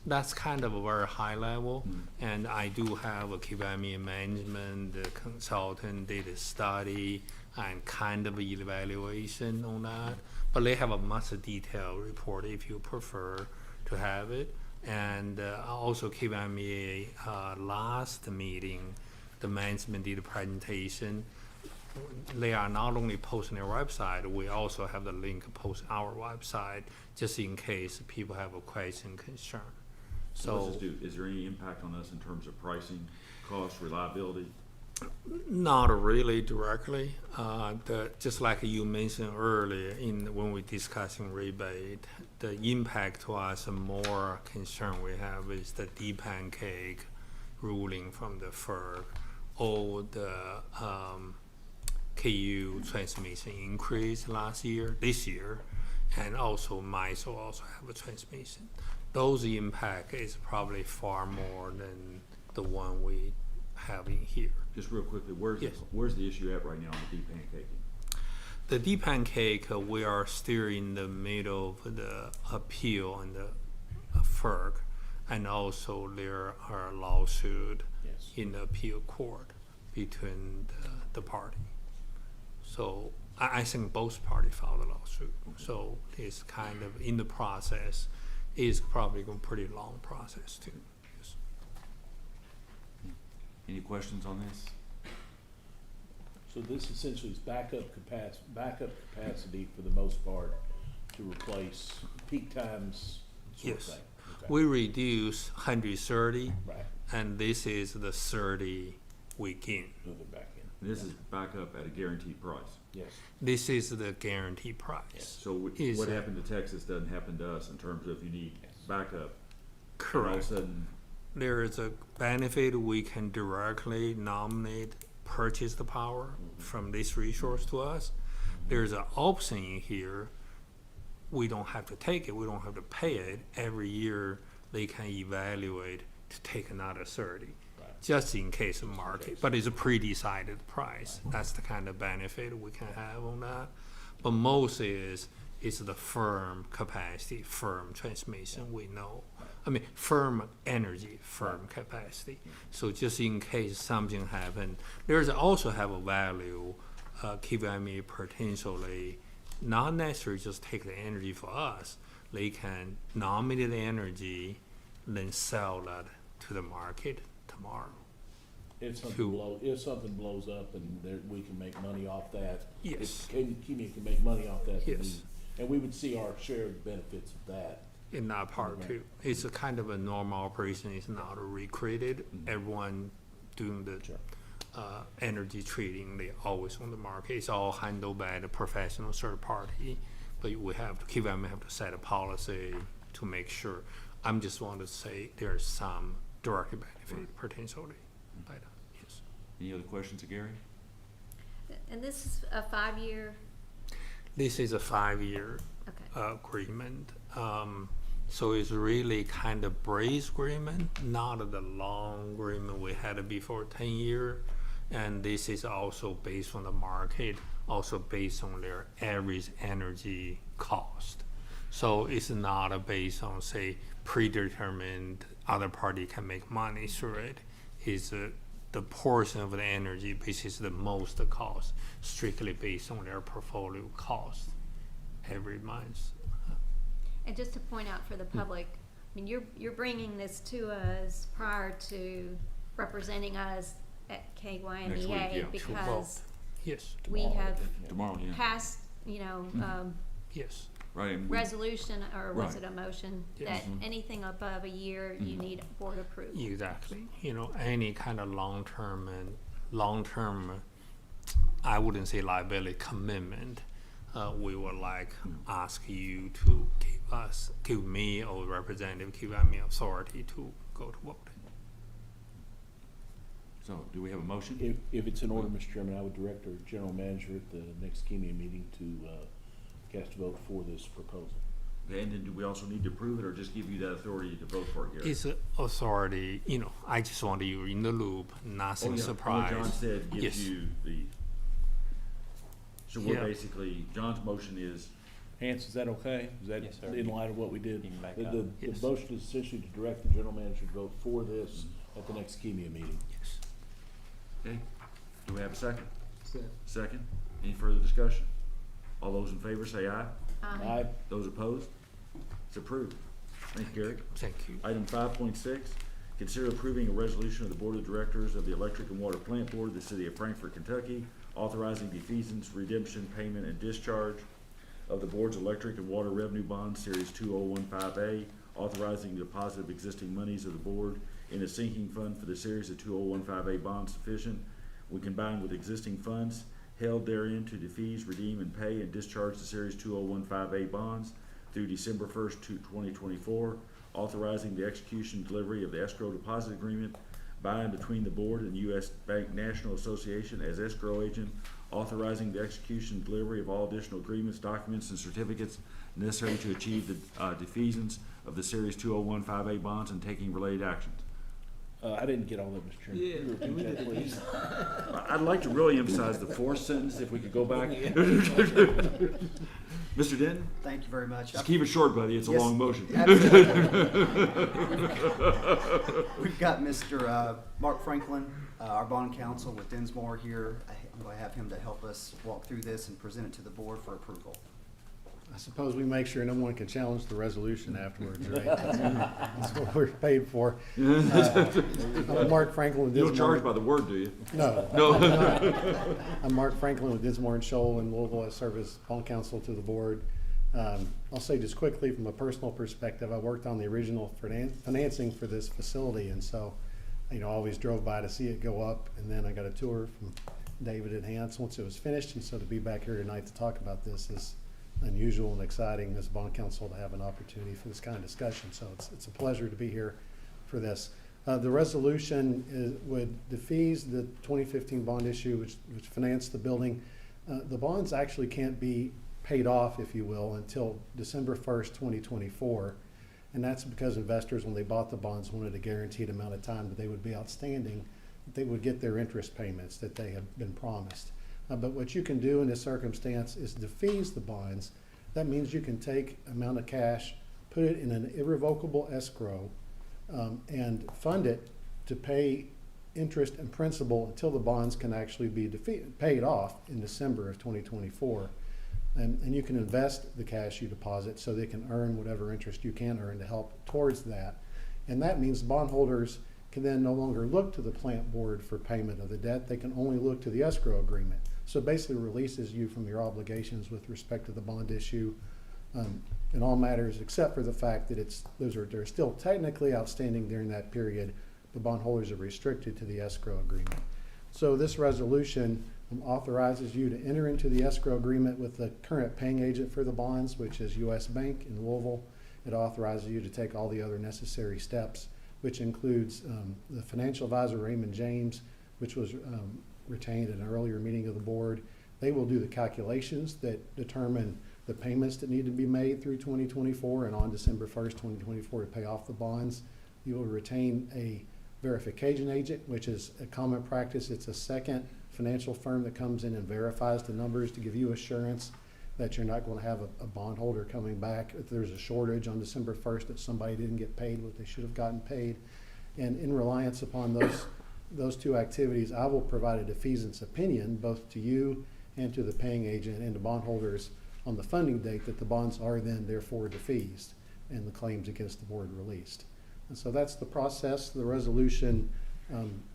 That's kind of a very high level, and I do have a KPMG management, the consultant did a study and kind of evaluation on that, but they have a much detailed report if you prefer to have it. And also KPMG last meeting, the management did a presentation. They are not only posting their website, we also have the link post our website, just in case people have a question, concern. So is there any impact on us in terms of pricing, cost, reliability? Not really directly. Just like you mentioned earlier when we discussing rebate, the impact to us and more concern we have is the D-pancake ruling from the FERC, or the KU transmission increase this year, and also MISO also have a transmission. Those impact is probably far more than the one we have in here. Just real quickly, where's the issue at right now on the de-pancaking? The de-pancake, we are still in the middle of the appeal on the FERC, and also there are lawsuit in the appeal court between the party. So I think both parties filed a lawsuit. So it's kind of in the process. It's probably going to be a pretty long process too. Yes. Any questions on this? So this essentially is backup capacity for the most part to replace peak times sort of thing. Okay. We reduce 130, right, and this is the 30 weekend. Move it back in. This is backup at a guaranteed price. Yes. This is the guaranteed price. Yes. So what happened to Texas doesn't happen to us in terms of if you need backup. Correct. All of a sudden, there is a benefit. We can directly nominate, purchase the power from this resource to us. There's an option in here. We don't have to take it. We don't have to pay it. Every year they can evaluate to take another 30, just in case of market. But it's a pre-decided price. That's the kind of benefit we can have on that. But most is the firm capacity, firm transmission. We know. I mean, firm energy, firm capacity. So just in case something happen, there's also have a value. KPMG potentially not necessarily just take the energy for us. They can nominate the energy, then sell that to the market tomorrow. If something blows up and we can make money off that, yes, Kimi can make money off that, yes, and we would see our share of benefits of that. In that part too, it's a kind of a normal operation. It's not recreated. Everyone doing the energy trading, they always on the market. It's all handled by the professional third party, but we have to have to set a policy to make sure. I'm just want to say there's some direct benefit potentially by that. Yes. Any other questions, Gary? And this is a 5-year? This is a 5-year agreement. So it's really kind of brace agreement, not the long agreement we had before 10 year. And this is also based on the market, also based on their average energy cost. So it's not based on, say, predetermined other party can make money through it. It's the portion of the energy which is the most cost, strictly based on their portfolio cost every month. And just to point out for the public, I mean, you're bringing this to us prior to representing us at Next week, KYMEA yeah. because Yes. we have Tomorrow, yeah. passed, Yes. Right. And we- resolution, or was Right. it a motion, Yes. that anything above a year, you need board approval. Exactly. Any kind of long-term, I wouldn't say liability commitment, we would ask you to give me or representative, give me authority to go to vote. So, do we have a motion? If it's in order, Mr. Chairman, I would direct our general manager at the next Kimi meeting to cast a vote for this proposal. Okay, and then do we also need to approve it, or just give you that authority to vote for it, Gary? It's authority, I just want you in the loop, nothing What surprise. John said gives Yes. you the, so we're Yeah. basically, John's motion is, Hans, is that okay? Is that Yes, sir. in light of what we did? You can back The, up. the Yes. motion is essentially to direct the general manager to vote for this at the next Kimi meeting. Yes. okay, do we have a second? Second. Any further discussion? All those in favor say aye. Aye. Those opposed? It's approved. Thank you, Gary. Thank you. Item 5.6, consider approving a resolution of the Board of Directors of the Electric and Water Plant Board of the City of Frankfort, Kentucky, authorizing defeasance, redemption, payment, and discharge of the Board's electric and water revenue bond, Series 2015A, authorizing the deposit of existing monies of the Board in a sinking fund for the series of 2015A bonds sufficient when combined with existing funds held therein to defease, redeem, and pay and discharge the Series 2015A bonds through December 1st, 2024, authorizing the execution and delivery of the escrow deposit agreement by and between the Board and U.S. Bank National Association as escrow agent, authorizing the execution and delivery of all additional agreements, documents, and certificates necessary to achieve the defeasance of the Series 2015A bonds and taking related actions. I didn't get all that, Mr. Chairman. Yeah, Can you repeat that, please? I'd like to really emphasize the fourth sentence, if we could go back. Mr. Denton, Thank you very much. just keep it short, buddy, it's a Yes, long motion. We've got Mr. Mark Franklin, our bond counsel with Dinsmore here. I'm going to have him to help us walk through this and present it to the board for approval. I suppose we make sure no one can challenge the resolution afterwards, right? That's what we're paid for. I'm Mark Franklin with You Dinsmore. don't charge by the word, do you? No. No. I'm not. I'm Mark Franklin with Dinsmore and Shoal in Louisville. I serve as bond counsel to the board. I'll say just quickly from a personal perspective, I worked on the original financing for this facility, and so, I always drove by to see it go up, and then I got a tour from David and Hans once it was finished, and so to be back here tonight to talk about this is unusual and exciting as bond counsel to have an opportunity for this kind of discussion. So it's a pleasure to be here for this. The resolution would defease the 2015 bond issue, which financed the building. The bonds actually can't be paid off, if you will, until December 1st, 2024. And that's because investors, when they bought the bonds, wanted a guaranteed amount of time that they would be outstanding, that they would get their interest payments that they had been promised. But what you can do in this circumstance is defease the bonds. That means you can take amount of cash, put it in an irrevocable escrow, and fund it to pay interest and principal until the bonds can actually be paid off in December of 2024. And you can invest the cash you deposit so they can earn whatever interest you can earn to help towards that. And that means bondholders can then no longer look to the plant board for payment of the debt. They can only look to the escrow agreement. So it basically releases you from your obligations with respect to the bond issue in all matters, except for the fact that they're still technically outstanding during that period. The bondholders are restricted to the escrow agreement. So this resolution authorizes you to enter into the escrow agreement with the current paying agent for the bonds, which is U.S. Bank in Louisville. It authorizes you to take all the other necessary steps, which includes the financial advisor, Raymond James, which was retained at an earlier meeting of the board. They will do the calculations that determine the payments that need to be made through 2024 and on December 1st, 2024 to pay off the bonds. You will retain a verification agent, which is a common practice. It's a second financial firm that comes in and verifies the numbers to give you assurance that you're not going to have a bondholder coming back if there's a shortage on December 1st that somebody didn't get paid what they should have gotten paid. And in reliance upon those two activities, I will provide a defeasance opinion both to you and to the paying agent and to bondholders on the funding date that the bonds are then therefore defeased and the claims against the board released. And so that's the process. The resolution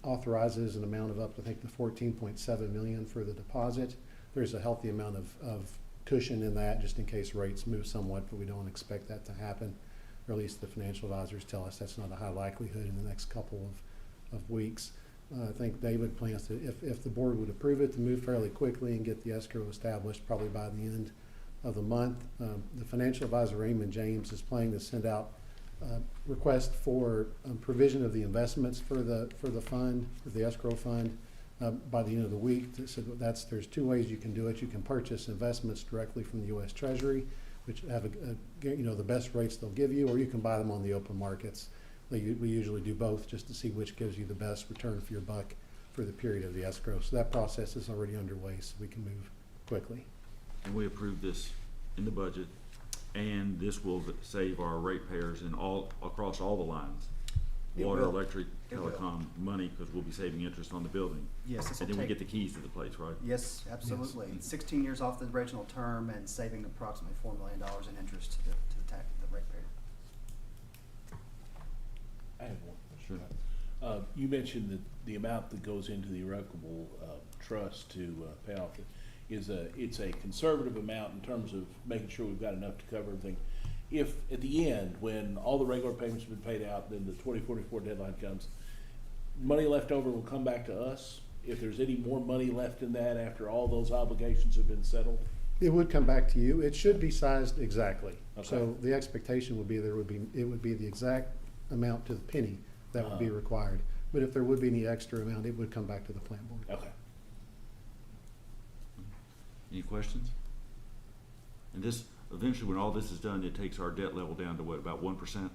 authorizes an amount of up to, I think, the 14.7 million for the deposit. There's a healthy amount of cushion in that just in case rates move somewhat, but we don't expect that to happen. Or at least the financial advisors tell us that's not a high likelihood in the next couple of weeks. I think David plans to, if the board would approve it, to move fairly quickly and get the escrow established probably by the end of the month. The financial advisor, Raymond James, is planning to send out request for provision of the investments for the fund, for the escrow fund, by the end of the week. So there's two ways you can do it. You can purchase investments directly from the U.S. Treasury, which have the best rates they'll give you, or you can buy them on the open markets. We usually do both just to see which gives you the best return for your buck for the period of the escrow. So that process is already underway, so we can move quickly. And we approved this in the budget, and this will save our ratepayers across all the lines. It Water, will. electric, It will. telecom, money, because we'll be saving interest on the building. Yes, this will And then we take- get the keys to the place, right? Yes, absolutely. 16 years off the original term and saving approximately $4 million in interest to the ratepayer. I have one. Sure. You mentioned that the amount that goes into the irrevocable trust to pay off it's a conservative amount in terms of making sure we've got enough to cover everything. If at the end, when all the regular payments have been paid out, then the 2044 deadline comes, money left over will come back to us. If there's any more money left in that after all those obligations have been settled, It would come back to you. It should be sized exactly. Okay. So the expectation would be it would be the exact amount to the penny that would be required. But if there would be any extra amount, it would come back to the plant board. okay. Any questions? And this, eventually, when all this is done, it takes our debt level down to what, about 1%?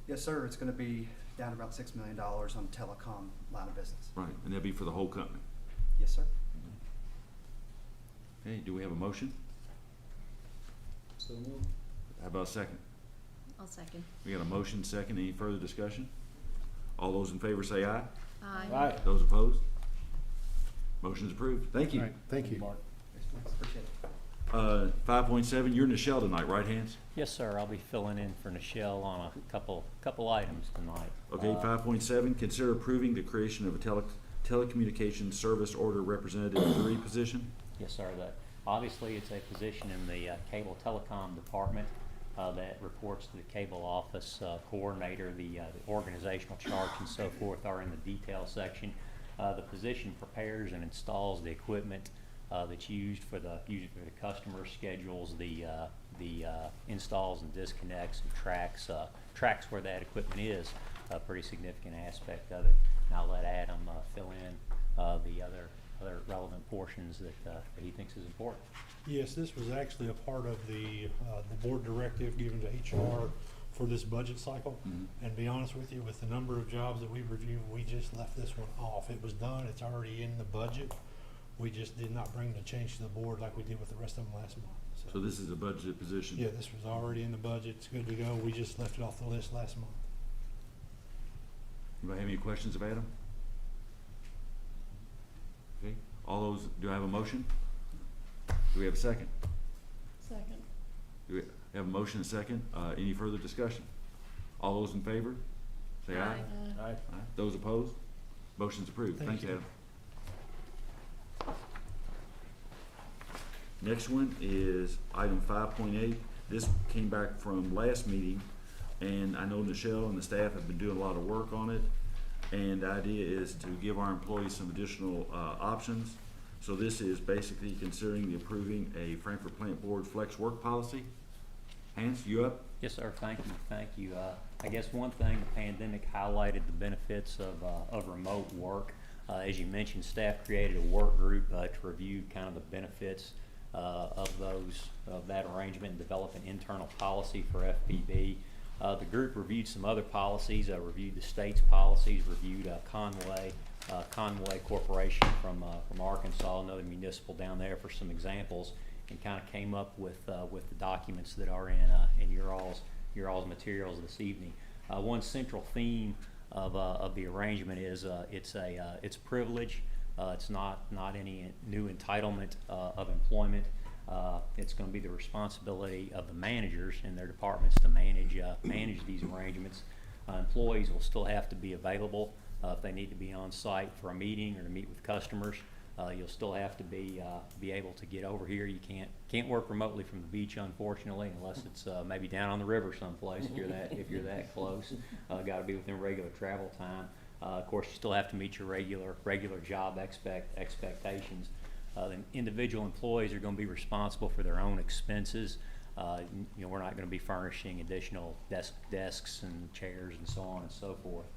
Yes, sir. It's going to be down about $6 million on telecom line of business. Right, and that'd be for the whole company. Yes, sir. Okay, do we have a motion? So moved. How about a second? I'll second. We got a motion, second. Any further discussion? All those in favor say aye. Aye. Aye. Those opposed? Motion is approved. Thank you. All right, thank you. Mark. Appreciate it. 5.7, you're Nichelle tonight, right, Hans? Yes, sir. I'll be filling in for Nichelle on a couple items tonight. Okay, 5.7, consider approving the creation of a telecommunications service order representative 3 position. Yes, sir. Obviously, it's a position in the cable telecom department that reports to the cable office coordinator. The organizational charts and so forth are in the detail section. The position prepares and installs the equipment that's used for the customer, schedules the installs and disconnects and tracks where that equipment is. A pretty significant aspect of it. And I'll let Adam fill in the other relevant portions that he thinks is important. Yes, this was actually a part of the board directive given to HR for this budget cycle. Mm-hmm. And to be honest with you, with the number of jobs that we reviewed, we just left this one off. It was done, it's already in the budget. We just did not bring the change to the board like we did with the rest of them last month. So this is a budgeted position? Yeah, this was already in the budget. It's good to go. We just left it off the list last month. Anybody have any questions of Adam? Okay, all those, do I have a motion? Do we have a second? Second. Do we have a motion and a second? Any further discussion? All those in favor, say aye. Aye. Aye. Those opposed? Motion's approved. Thank Thank you, you. Adam. Next one is item 5.8. This came back from last meeting, and I know Nichelle and the staff have been doing a lot of work on it. And the idea is to give our employees some additional options. So this is basically considering the approving a Frankfurt Plant Board flex work policy. Hans, you up? Yes, sir. Thank you. I guess one thing, the pandemic highlighted the benefits of remote work. As you mentioned, staff created a work group to review kind of the benefits of that arrangement and develop an internal policy for FPB. The group reviewed some other policies, reviewed the state's policies, reviewed Conway Corporation from Arkansas, another municipal down there, for some examples, and kind of came up with the documents that are in your all's materials this evening. One central theme of the arrangement is it's privilege. It's not any new entitlement of employment. It's going to be the responsibility of the managers in their departments to manage these arrangements. Employees will still have to be available if they need to be on site for a meeting or to meet with customers. You'll still have to be able to get over here. You can't work remotely from the beach, unfortunately, unless it's maybe down on the river someplace. If you're that close, got to be within regular travel time. Of course, you still have to meet your regular job expectations. The individual employees are going to be responsible for their own expenses. We're not going to be furnishing additional desks and chairs and so on and so forth.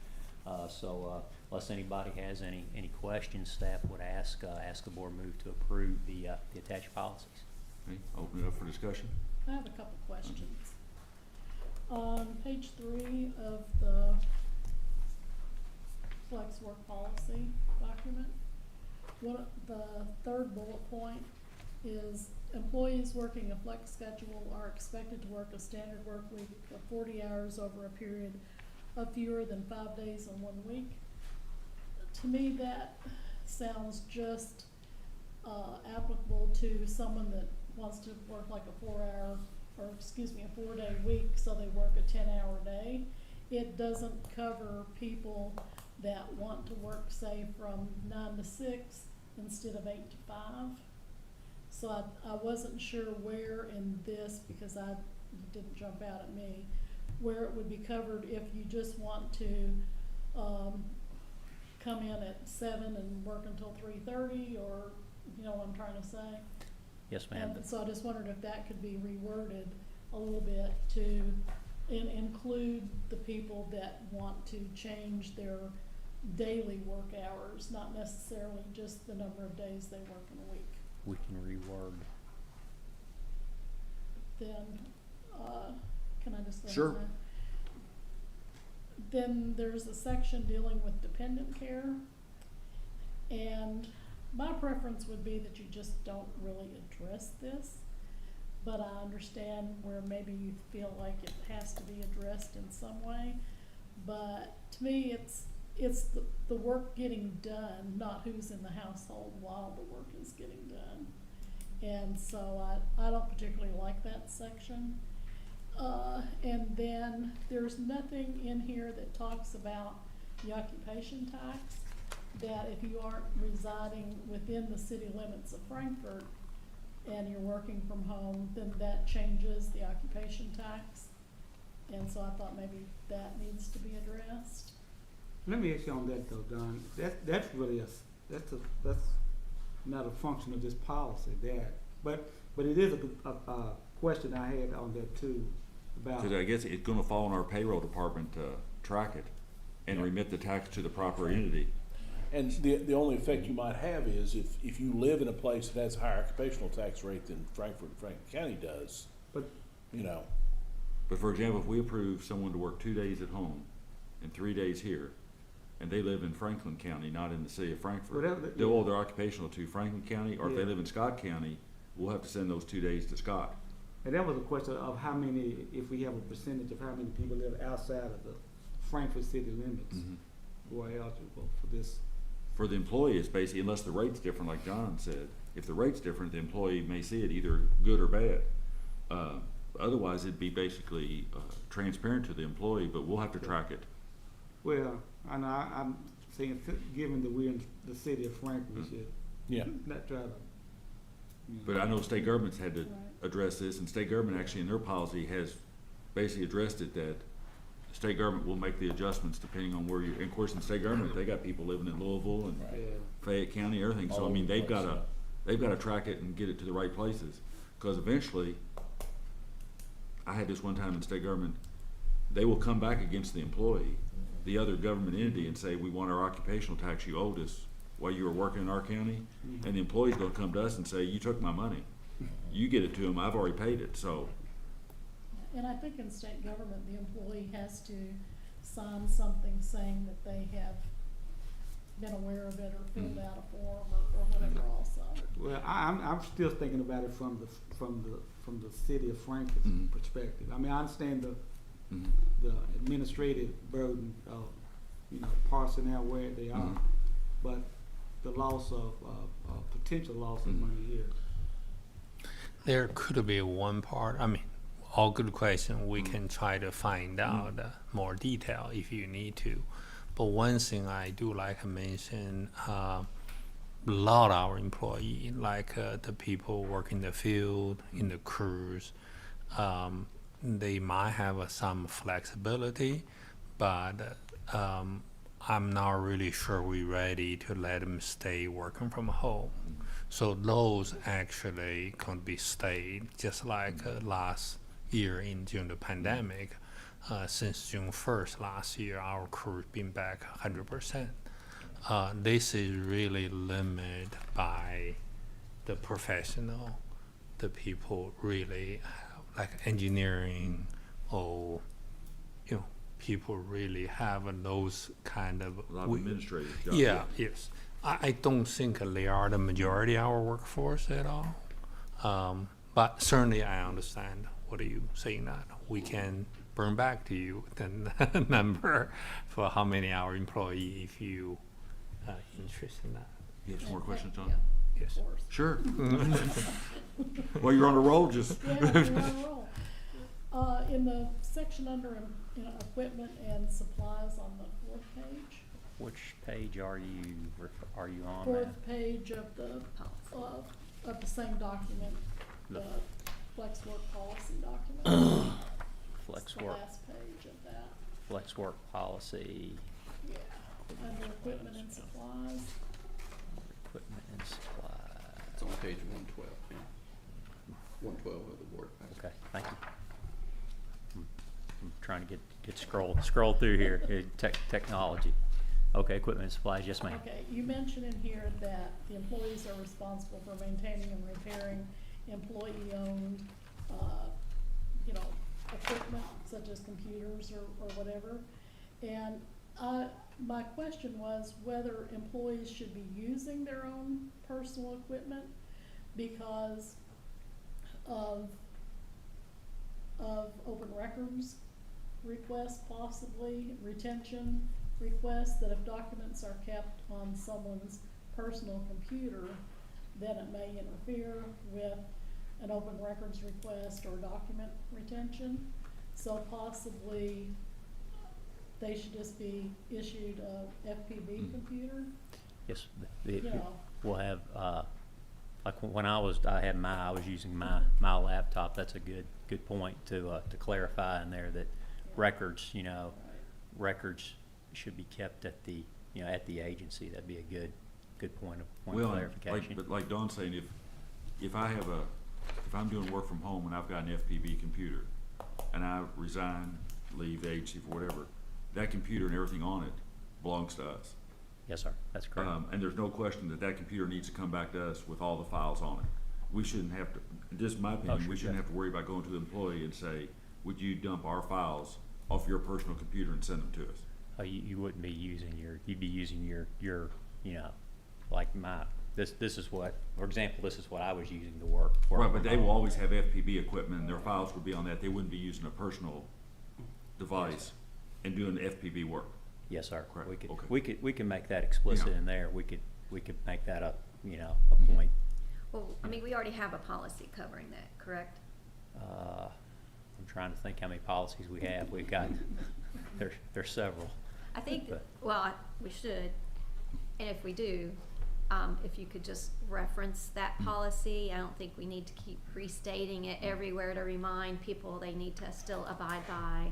Unless anybody has any questions, staff would ask the board move to approve the attached policies. Okay, open it up for discussion. I have a couple questions. On page 3 of the flex work policy document, the third bullet point is employees working a flex schedule are expected to work a standard work week of 40 hours over a period of fewer than 5 days in 1 week. To me, that sounds just applicable to someone that wants to work like a 4-day week, so they work a 10-hour day. It doesn't cover people that want to work, say, from 9 to 6 instead of 8 to 5. So I wasn't sure where in this, because it didn't jump out at me, where it would be covered if you just want to come in at 7 and work until 3:30, or you know what I'm trying to say? Yes, ma'am. And so I just wondered if that could be reworded a little bit to include the people that want to change their daily work hours, not necessarily just the number of days they work in a week. We can reword. Then, can I just? Sure. Then there's a section dealing with dependent care, and my preference would be that you just don't really address this, but I understand where maybe you feel like it has to be addressed in some way. But to me, it's the work getting done, not who's in the household while the work is getting done. And so I don't particularly like that section. And then there's nothing in here that talks about the occupation tax, that if you aren't residing within the city limits of Frankfort and you're working from home, then that changes the occupation tax. And so I thought maybe that needs to be addressed. Let me ask you on that though, Don. That's really that's not a function of this policy there. But it is a question I had on that too. Because I guess it's going to fall on our payroll department to track it and remit the tax to the proper entity. And the only effect you might have is if you live in a place that has a higher occupational tax rate than Frankfort and Franklin County does, but you know. But for example, if we approve someone to work 2 days at home and 3 days here, and they live in Franklin County, not in the city of Frankfort, they'll owe their occupational to Franklin County, or if they live in Scott County, we'll have to send those 2 days to Scott. And that was a question of how many, if we have a percentage of how many people live outside of the Frankfort city limits who are eligible for this. For the employee, it's basically, unless the rate's different, like John said. If the rate's different, the employee may see it either good or bad. Otherwise, it'd be basically transparent to the employee, but we'll have to track it. Well, and I'm saying, given that we're in the city of Frankfort, we should not try to. But I know state governments had to address this, and state government actually in their policy has basically addressed it, that the state government will make the adjustments depending on where you're, and of course in state government, they got people living in Louisville and Fayette County, everything, so I mean, they've gotta track it and get it to the right places. Cause eventually, I had this one time in state government, they will come back against the employee, the other government entity, and say, we want our occupational tax you owed us while you were working in our county, and the employee's gonna come to us and say, you took my money. you get it to them, I've already paid it, so. And I think in state government, the employee has to sign something saying that they have been aware of it or filled out a form or whatever also. Well, I'm still thinking about it from the city of Franklin's perspective. I mean, I understand the administrative burden of, you know, parsing out where they are, but the loss of potential loss of money here. There could be one part, I mean, all good question. We can try to find out more detail if you need to. But one thing I do like to mention, a lot of our employees, like the people working in the field, in the crews, they might have some flexibility, but I'm not really sure we're ready to let them stay working from home. So those actually can be stayed, just like last year during the pandemic. Since June 1st last year, our crew's been back 100%. This is really limited by the professional, the people really like engineering or, you know, people really have those kind of A lot of administrative jobs. Yeah, yes. I don't think they are the majority of our workforce at all. But certainly I understand what are you saying that we can bring back to you the number for how many our employee if you interested in that. You have some more questions, John? Yeah, Yes. of course. Sure. Well, you're on a roll, just. Yeah, we're on a roll. In the section under, you know, equipment and supplies on the fourth page. Which page are you on now? Fourth page of the same document, the flex work policy document. Flex It's the work, last page of that. flex work policy, Yeah, under equipment and supplies. equipment and supplies. It's on page 112, yeah. 112 of the board packet. Okay, thank you. I'm trying to get scroll through here, technology. Okay, equipment and supplies, yes ma'am. Okay, you mentioned in here that the employees are responsible for maintaining and repairing employee-owned, you know, equipment such as computers or whatever. And my question was whether employees should be using their own personal equipment because of open records requests, possibly retention requests, that if documents are kept on someone's personal computer, then it may interfere with an open records request or document retention. So possibly they should just be issued a FPB computer. Yes, You know. we'll have, like when I was using my laptop. That's a good point to clarify in there that records, you know, records should be kept at the, you know, at the agency. That'd be a good point of clarification. But like Don's saying, if I'm doing work from home and I've got an FPB computer and I resign, leave the agency for whatever, that computer and everything on it belongs to us. Yes, sir, that's correct. And there's no question that computer needs to come back to us with all the files on it. We shouldn't have to, just my opinion, sure, we shouldn't yeah. have to worry about going to the employee and say, would you dump our files off your personal computer and send them to us? You wouldn't be using you'd be using your, you know, like this is what, for example, this is what I was using to work. Right, but they will always have FPB equipment and their files would be on that. They wouldn't be using a personal device and doing the FPB work. Yes, sir. Correct. We can make that explicit Yeah. in there. We could make that a point. Well, I mean, we already have a policy covering that, correct? I'm trying to think how many policies we have. We've got, there's several. I think, But- we should, and if we do, if you could just reference that policy. I don't think we need to keep restating it everywhere to remind people they need to still abide by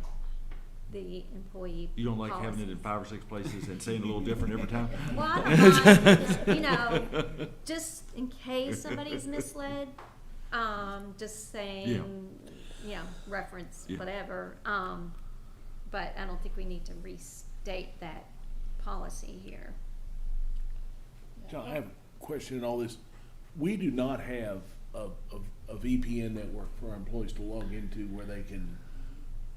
the employee You don't like policy. having it in 5 or 6 places and saying a little different every time? Well, I don't mind, you know, just in case somebody's misled, just saying, you know, reference Yeah. whatever. But I don't think we need to restate that policy here. John, I have a question in all this. We do not have a VPN network for our employees to log into where they can,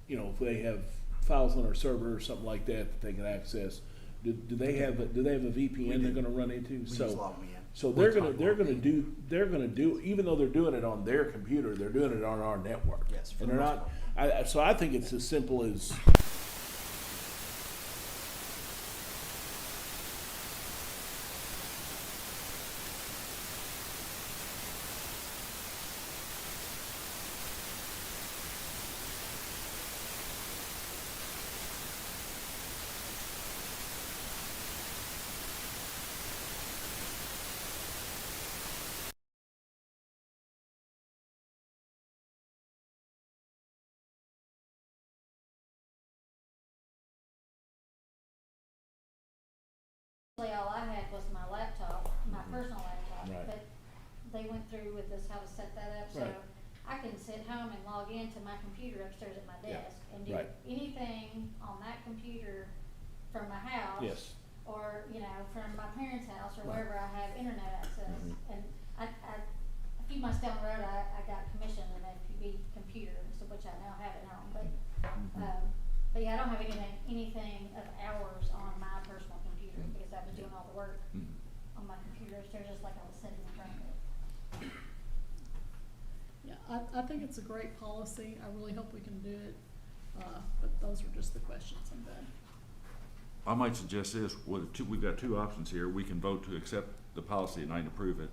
you know, if they have files on our server or something like that they can access. Do they have a VPN they're gonna run into? We just log me in. So they're gonna do, even though they're doing it on their computer, they're doing it on our network. Yes, for And the they're most not, so I think it's as simple as, All I had was my laptop, my personal laptop, Right. but they went through with us how to set that up, so Right. I can sit home and log into my computer upstairs at my Yeah. desk and do Right. anything on that computer from my house. Yes. Or, you know, from my parents' house or Right. wherever I have internet access. Mhm. And a few months down the road, I got commissioned an FPB computer, so which I now have at home, but yeah, I don't have anything of hours on my personal computer because I was doing all the work on my computer upstairs, just like I was sitting in front of it. Yeah, I think it's a great policy. I really hope we can do it. But those are just the questions. I'm done. I might suggest this, we've got two options here. We can vote to accept the policy tonight and approve it.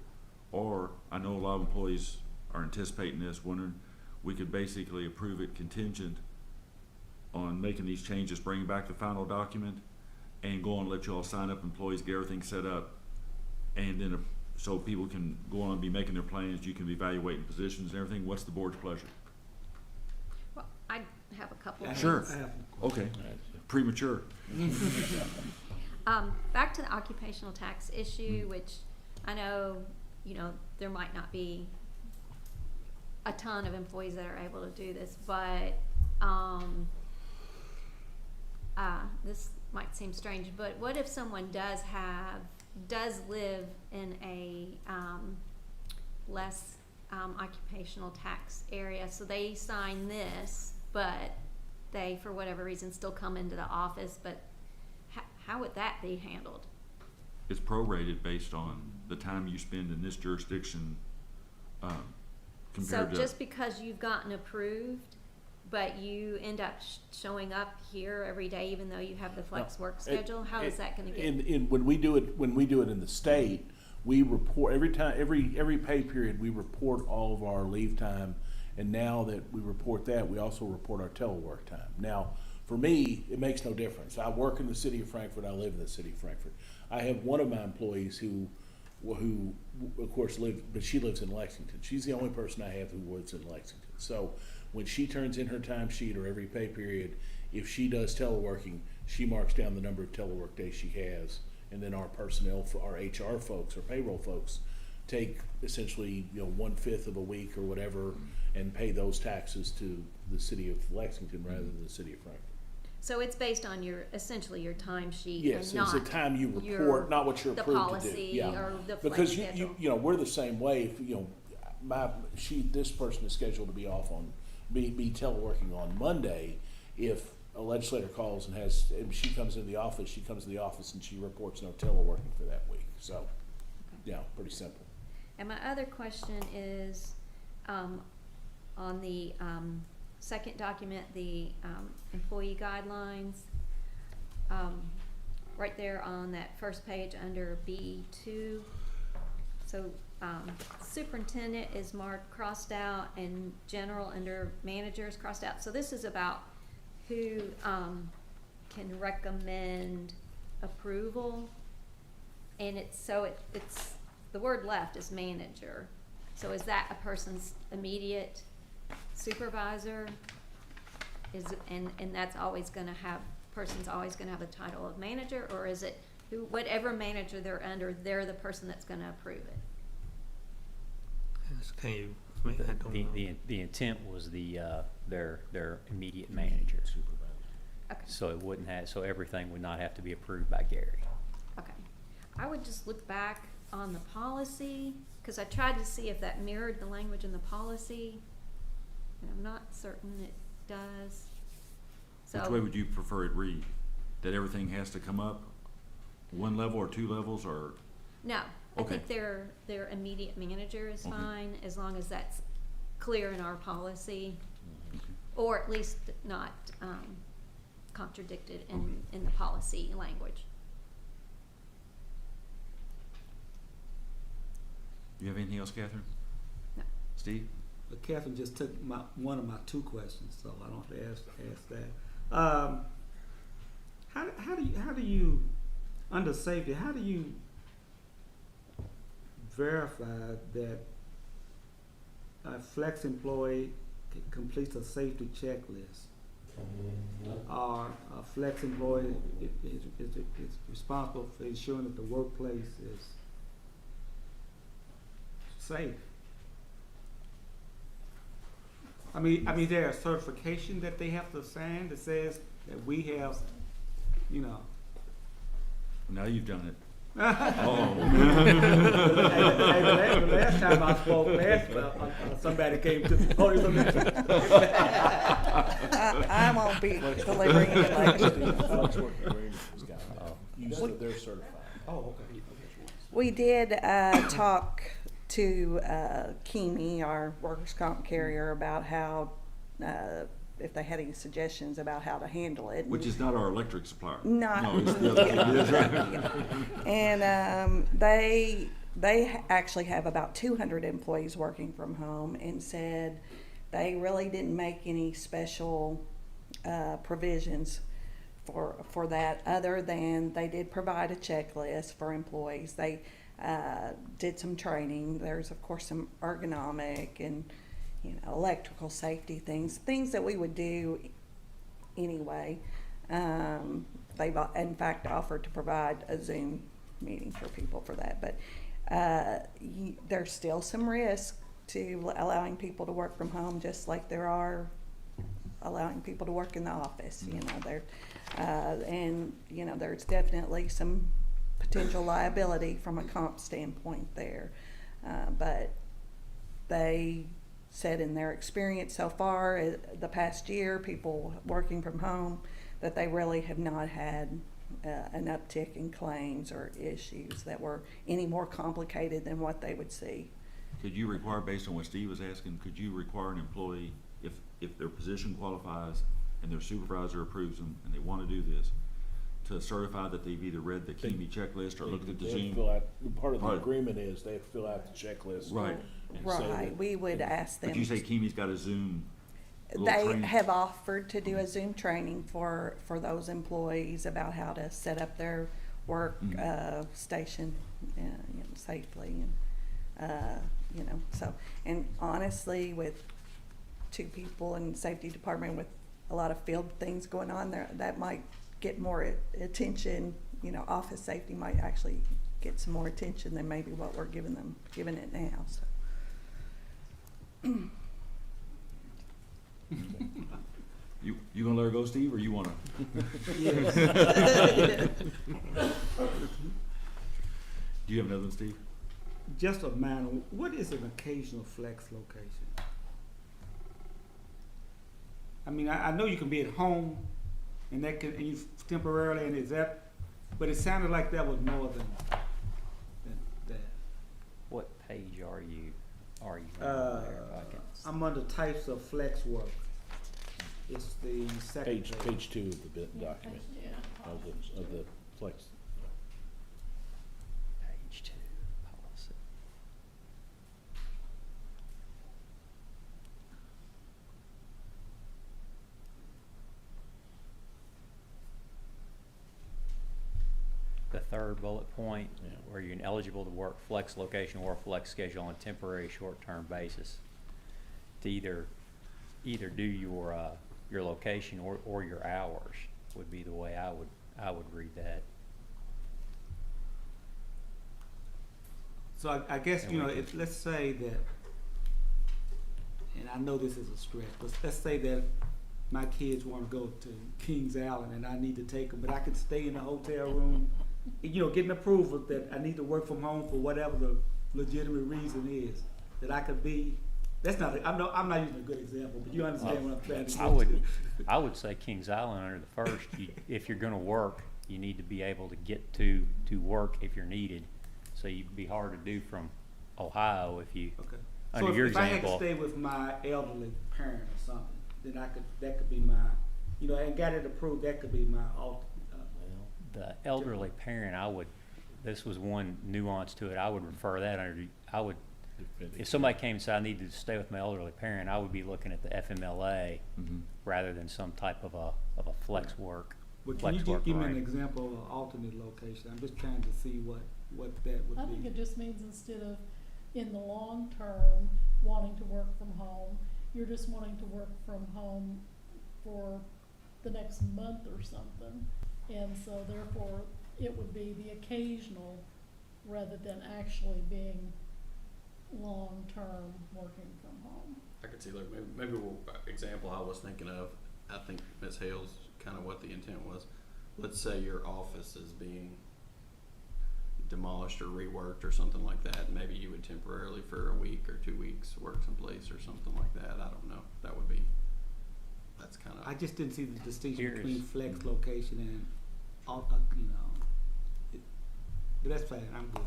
Or, I know a lot of employees are anticipating this, wondering, we could basically approve it contingent on making these changes, bringing back the final document, and go on and let you all sign up employees, get everything set up, and then, so people can go on and be making their plans, you can be evaluating positions and everything. What's the board's pleasure? Well, I have a couple of Sure. things. Okay, premature. Back to the occupational tax issue, which I know, you know, there might not be a ton of employees that are able to do this, but, this might seem strange, but what if someone does live in a, less, occupational tax area, so they sign this, but they, for whatever reason, still come into the office, but how would that be handled? It's prorated based on the time you spend in this jurisdiction, compared to. So just because you've gotten approved, but you end up showing up here every day, even though you have the flex work schedule, how is that gonna get? When we do it in the state, we report, every pay period, we report all of our leave time. And now that we report that, we also report our telework time. Now, for me, it makes no difference. I work in the city of Frankfurt, I live in the city of Frankfurt. I have one of my employees who of course but she lives in Lexington. She's the only person I have who lives in Lexington. So when she turns in her timesheet or every pay period, if she does teleworking, she marks down the number of telework days she has. And then our personnel, our HR folks, or payroll folks, take essentially, 1/5 of a week or whatever and pay those taxes to the city of Lexington rather than the city of Frankfurt. So it's based on essentially your timesheet Yes, and it's not the time you report, not what you're the approved to do. policy Yeah. or the flex Because schedule. we're the same way. If, this person is scheduled to be off be teleworking on Monday. If a legislator calls and she comes into the office, and she reports no teleworking for that week. So, yeah, pretty simple. And my other question is, on the, second document, the, employee guidelines, right there on that first page under B2. So, superintendent is marked crossed out and general under managers crossed out. So this is about who, can recommend approval. And it's the word left is manager. So is that a person's immediate supervisor? And that's always gonna have, person's always gonna have a title of manager, or is it whatever manager they're under, they're the person that's gonna approve it? Can you, I don't know. The intent was their immediate manager. Okay. So it wouldn't have, so everything would not have to be approved by Gary. Okay. I would just look back on the policy Cause I tried to see if that mirrored the language in the policy, and I'm not certain it does. Which So, way would you prefer it read? That everything has to come up one level or two levels, or? no, I Okay. think their immediate manager is Okay. fine, as long as that's clear in our policy, or at least not, contradicted in the policy language. You have anything else, Catherine? No. Steve? But Catherine just took one of my two questions, so I don't have to ask that. How do you, under safety, how do you verify that a flex employee completes a safety checklist? Or a flex employee is responsible for ensuring that the workplace is safe? I mean, is there a certification that they have to sign that says that we have, you know? Now you've done it. Hey, the last time I spoke, somebody came to the podium. I won't be delivering it They're certified. Oh, okay. We did talk to Kimi, our workers' comp carrier, about how, if they had any suggestions about how to handle it. Which is not our electric supplier. Not. No, it's the other. It is, right? And they actually have about 200 employees working from home, and said they really didn't make any special provisions for that, other than they did provide a checklist for employees. They did some training. There's of course some ergonomic and electrical safety things that we would do anyway. They've in fact offered to provide a Zoom meeting for people for that, but there's still some risk to allowing people to work from home, just like there are allowing people to work in the office. And there's definitely some potential liability from a comp standpoint there, but they said in their experience so far, the past year, people working from home, that they really have not had an uptick in claims or issues that were any more complicated than what they would see. Could you require, based on what Steve was asking, could you require an employee, if their position qualifies and their supervisor approves them and they want to do this, to certify that they've either read the Kimi checklist or looked at the Zoom? Part of the agreement is they have to fill out the checklist. Right. and say Right, that- we would ask them. But you say Kimi's got a Zoom little They training? have offered to do a Zoom training for those employees about how to set up their work station safely, and so, and honestly, with two people in the safety department with a lot of field things going on there, that might get more attention. Office safety might actually get some more attention than maybe what we're giving it now. So. You gonna let her go, Steve, or you wanna? Yes. Do you have another one, Steve? Just a minor, what is an occasional flex location? I mean, I know you can be at home and and you temporarily, and is that, but it sounded like that was more than that. What page are you on there? If I can I'm under types of flex work. It's the second Page 2 of the bid document, of the flex. Page 2, policy. The third bullet point, where you're eligible to work flex location or flex schedule on a temporary short-term basis. To either do your location or your hours would be the way I would read that. So I guess, let's say that, and I know this is a stretch, but let's say that my kids want to go to Kings Island and I need to take them, but I can stay in the hotel room, getting approval that I need to work from home for whatever the legitimate reason is that I could be, that's not, I'm not using a good example, but you understand what I'm trying to say. I would say Kings Island under the first, if you're gonna work, you need to be able to get to work if you're needed. So you'd be hard to do from Ohio if you, Okay. under So your if I had to example. stay with my elderly parent or something, then that could be my, and got it approved, that could be my alternate. The elderly parent, this was one nuance to it, I would refer that under, if somebody came and said I needed to stay with my elderly parent, I would be looking at the FMLA rather than some type of a flex work. But can you just give me an example of an alternate location? I'm just trying to see what that would be. I think it just means instead of in the long term wanting to work from home, you're just wanting to work from home for the next month or something. And so therefore it would be the occasional rather than actually being long-term working from home. I could see, like, maybe example I was thinking of, I think Ms. Hale's kind of what the intent was. Let's say your office is being demolished or reworked or something like that. Maybe you would temporarily for a week or 2 weeks work someplace or something like that. I don't know. That's kind of. I just didn't see the distinction Here's- between flex location and, but that's fine, I'm good.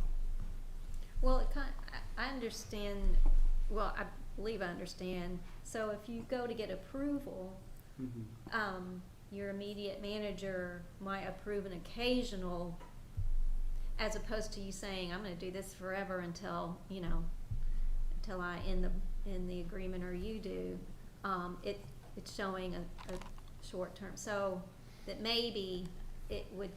Well, I understand, well, I believe I understand. So if you go to get approval, your immediate manager might approve an occasional, as opposed to you saying, I'm gonna do this forever until I end the agreement or you do. It's showing a short term, so that maybe it would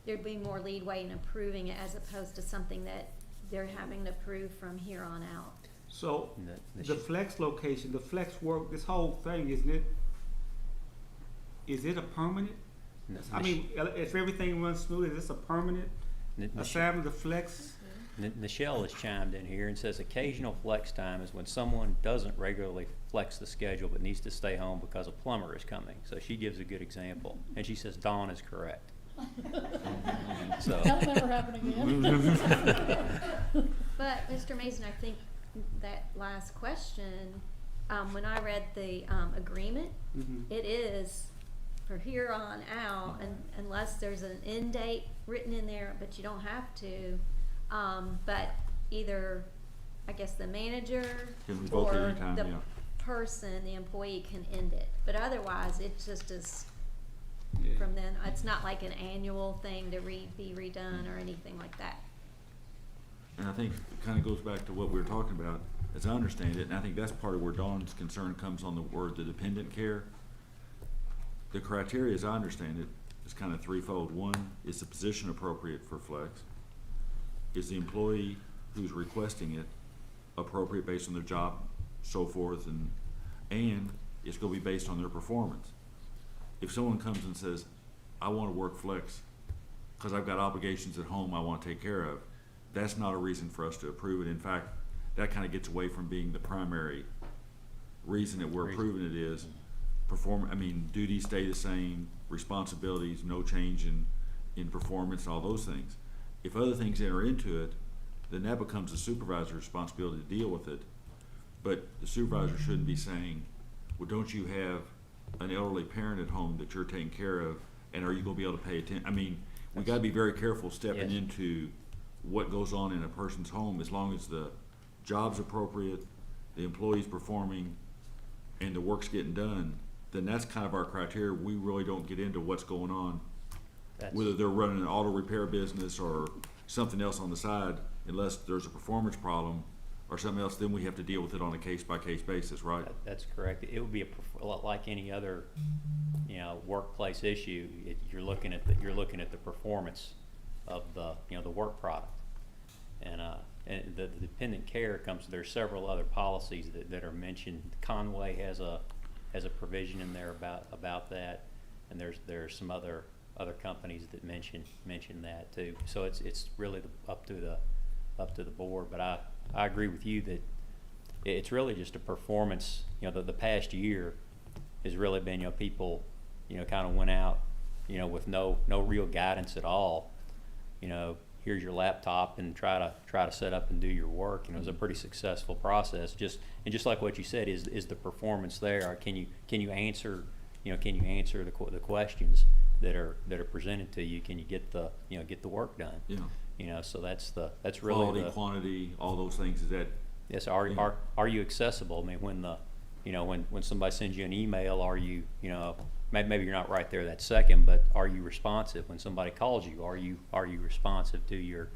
there'd be more leeway in approving it as opposed to something that they're having to approve from here on out. So The the flex location, the flex work, this whole thing, isn't it? Is it a permanent? I mean, if everything runs smooth, is this a permanent assignment, the flex? Nichelle has chimed in here and says occasional flex time is when someone doesn't regularly flex the schedule but needs to stay home because a plumber is coming. So she gives a good example, and she says Dawn is correct. So That'll never happen again. But Mr. Mason, I think that last question, when I read the agreement, it is for here on out, and unless there's an end date written in there, but you don't have to. But either, I guess, the manager Can revoke it or anytime, the yeah. person, the employee can end it. But otherwise, it just is from then. It's not like an annual thing to be redone or anything like that. And I think it kind of goes back to what we were talking about, as I understand it, and I think that's part of where Dawn's concern comes on the word, the dependent care. The criteria, as I understand it, is kind of threefold. One, is the position appropriate for flex? Is the employee who's requesting it appropriate based on their job, so forth, and it's gonna be based on their performance. If someone comes and says, I wanna work flex because I've got obligations at home I wanna take care of, that's not a reason for us to approve it. In fact, that kind of gets away from being the primary reason that we're approving it is duties stay the same, responsibilities, no change in performance, all those things. If other things enter into it, then that becomes the supervisor's responsibility to deal with it. But the supervisor shouldn't be saying, well, don't you have an elderly parent at home that you're taking care of, and are you gonna be able to pay attention? We gotta be very careful stepping into what goes on in a person's home, as long as the job's appropriate, the employee's performing, and the work's getting done, then that's kind of our criteria. We really don't get into what's going on, whether they're running an auto repair business or something else on the side, unless there's a performance problem or something else, then we have to deal with it on a case-by-case basis, right? that's correct. It would be a lot like any other, workplace issue. You're looking at the performance of the work product, and the dependent care comes. There's several other policies that are mentioned. Conway has a provision in there about that, and there's some other companies that mention that too. So it's really up to the board. But I agree with you that it's really just a performance. The past year has really been, people, kind of went out, with no real guidance at all. here's your laptop and try to set up and do your work. You know, it was a pretty successful process. Just like what you said, is the performance there? Or can you answer the questions that are presented to you? Can you get the work done? Yeah. You know, so that's really Quality, the quantity, all those things, is that? yes. Are you accessible? I mean, when somebody sends you an email, are you maybe you're not right there that second, but are you responsive when somebody calls you? Are you responsive to your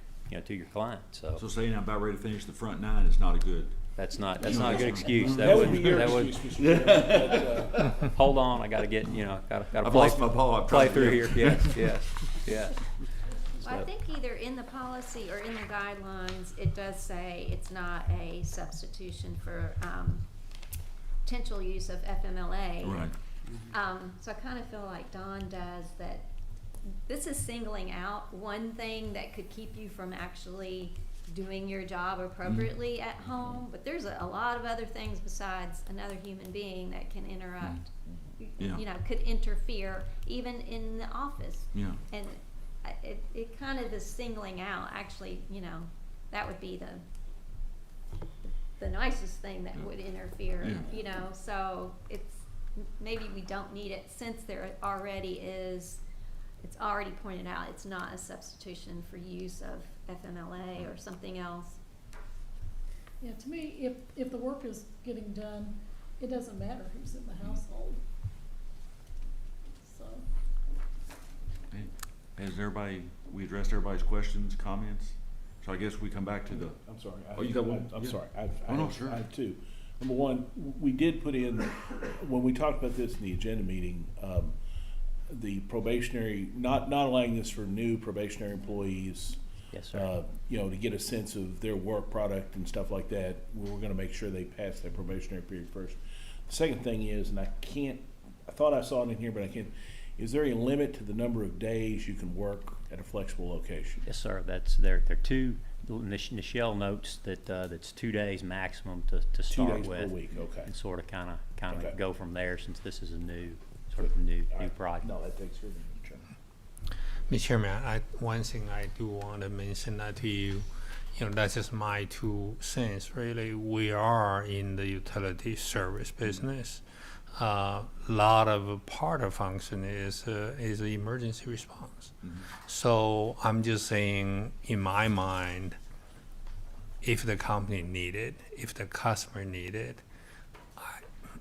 client? So So saying I'm about ready to finish the front 9 is not a good. that's not a good excuse. That would be your excuse, Mr. Chairman, but, Hold on, I got to get gotta I've play, lost my ball. I'm play trying to through get here. it. Yes. Well, I think either in the policy or in the guidelines, it does say it's not a substitution for, potential use of FMLA. Right. So I kind of feel like Don does that. This is singling out one thing that could keep you from actually doing your job appropriately at home, but there's a lot of other things besides another human being that can interrupt. Yeah. Could interfere even in the office. Yeah. And it kind of is singling out, actually, that would be the nicest thing that would interfere, so maybe we don't need it since there already is, it's already pointed out, it's not a substitution for use of FMLA or something else. Yeah, to me, if the work is getting done, it doesn't matter who's in the household. So. Has we addressed everybody's questions, comments? So I guess we come back to the. I'm sorry. Oh, you got one? I'm Yeah. sorry. Sure. I have two. Number one, we did put in, when we talked about this in the agenda meeting, the probationary, not allowing this for new probationary employees. Yes, sir. To get a sense of their work product and stuff like that. We're gonna make sure they pass their probationary period first. The second thing is, and I thought I saw it in here, but I can't, is there a limit to the number of days you can work at a flexible location? Yes, sir. They're two. Nichelle notes that that's 2 days maximum to start 2 days with. per week, okay. And sort of kind of Okay. go from there, since this is a new project. No, that takes care of it. Mr. Chairman, one thing I do want to mention to you, that's just my 2 cents. Really, we are in the utility service business. Lot of part of function is the emergency response. So I'm just saying, in my mind, if the company need it, if the customer need it,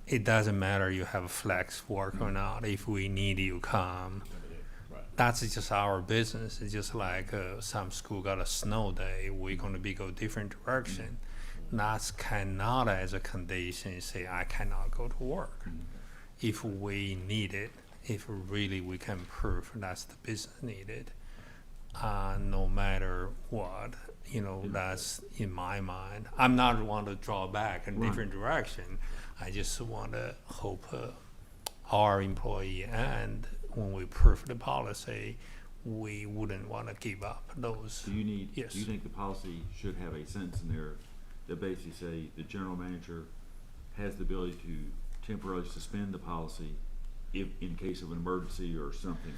it doesn't matter you have flex work or not. If we need you, come. That's just our business. It's just like some school got a snow day, we're going to go different direction. That cannot, as a condition, say I cannot go to work. If we need it, if really we can prove that's the business needed, no matter what, that's in my mind. I'm not want to draw back in different direction. I just want to hope our employee, and when we prove the policy, we wouldn't want to give up those. Do you Yes. Do you think the policy should have a sentence in there that basically say the general manager has the ability to temporarily suspend the policy if in case of an emergency or something?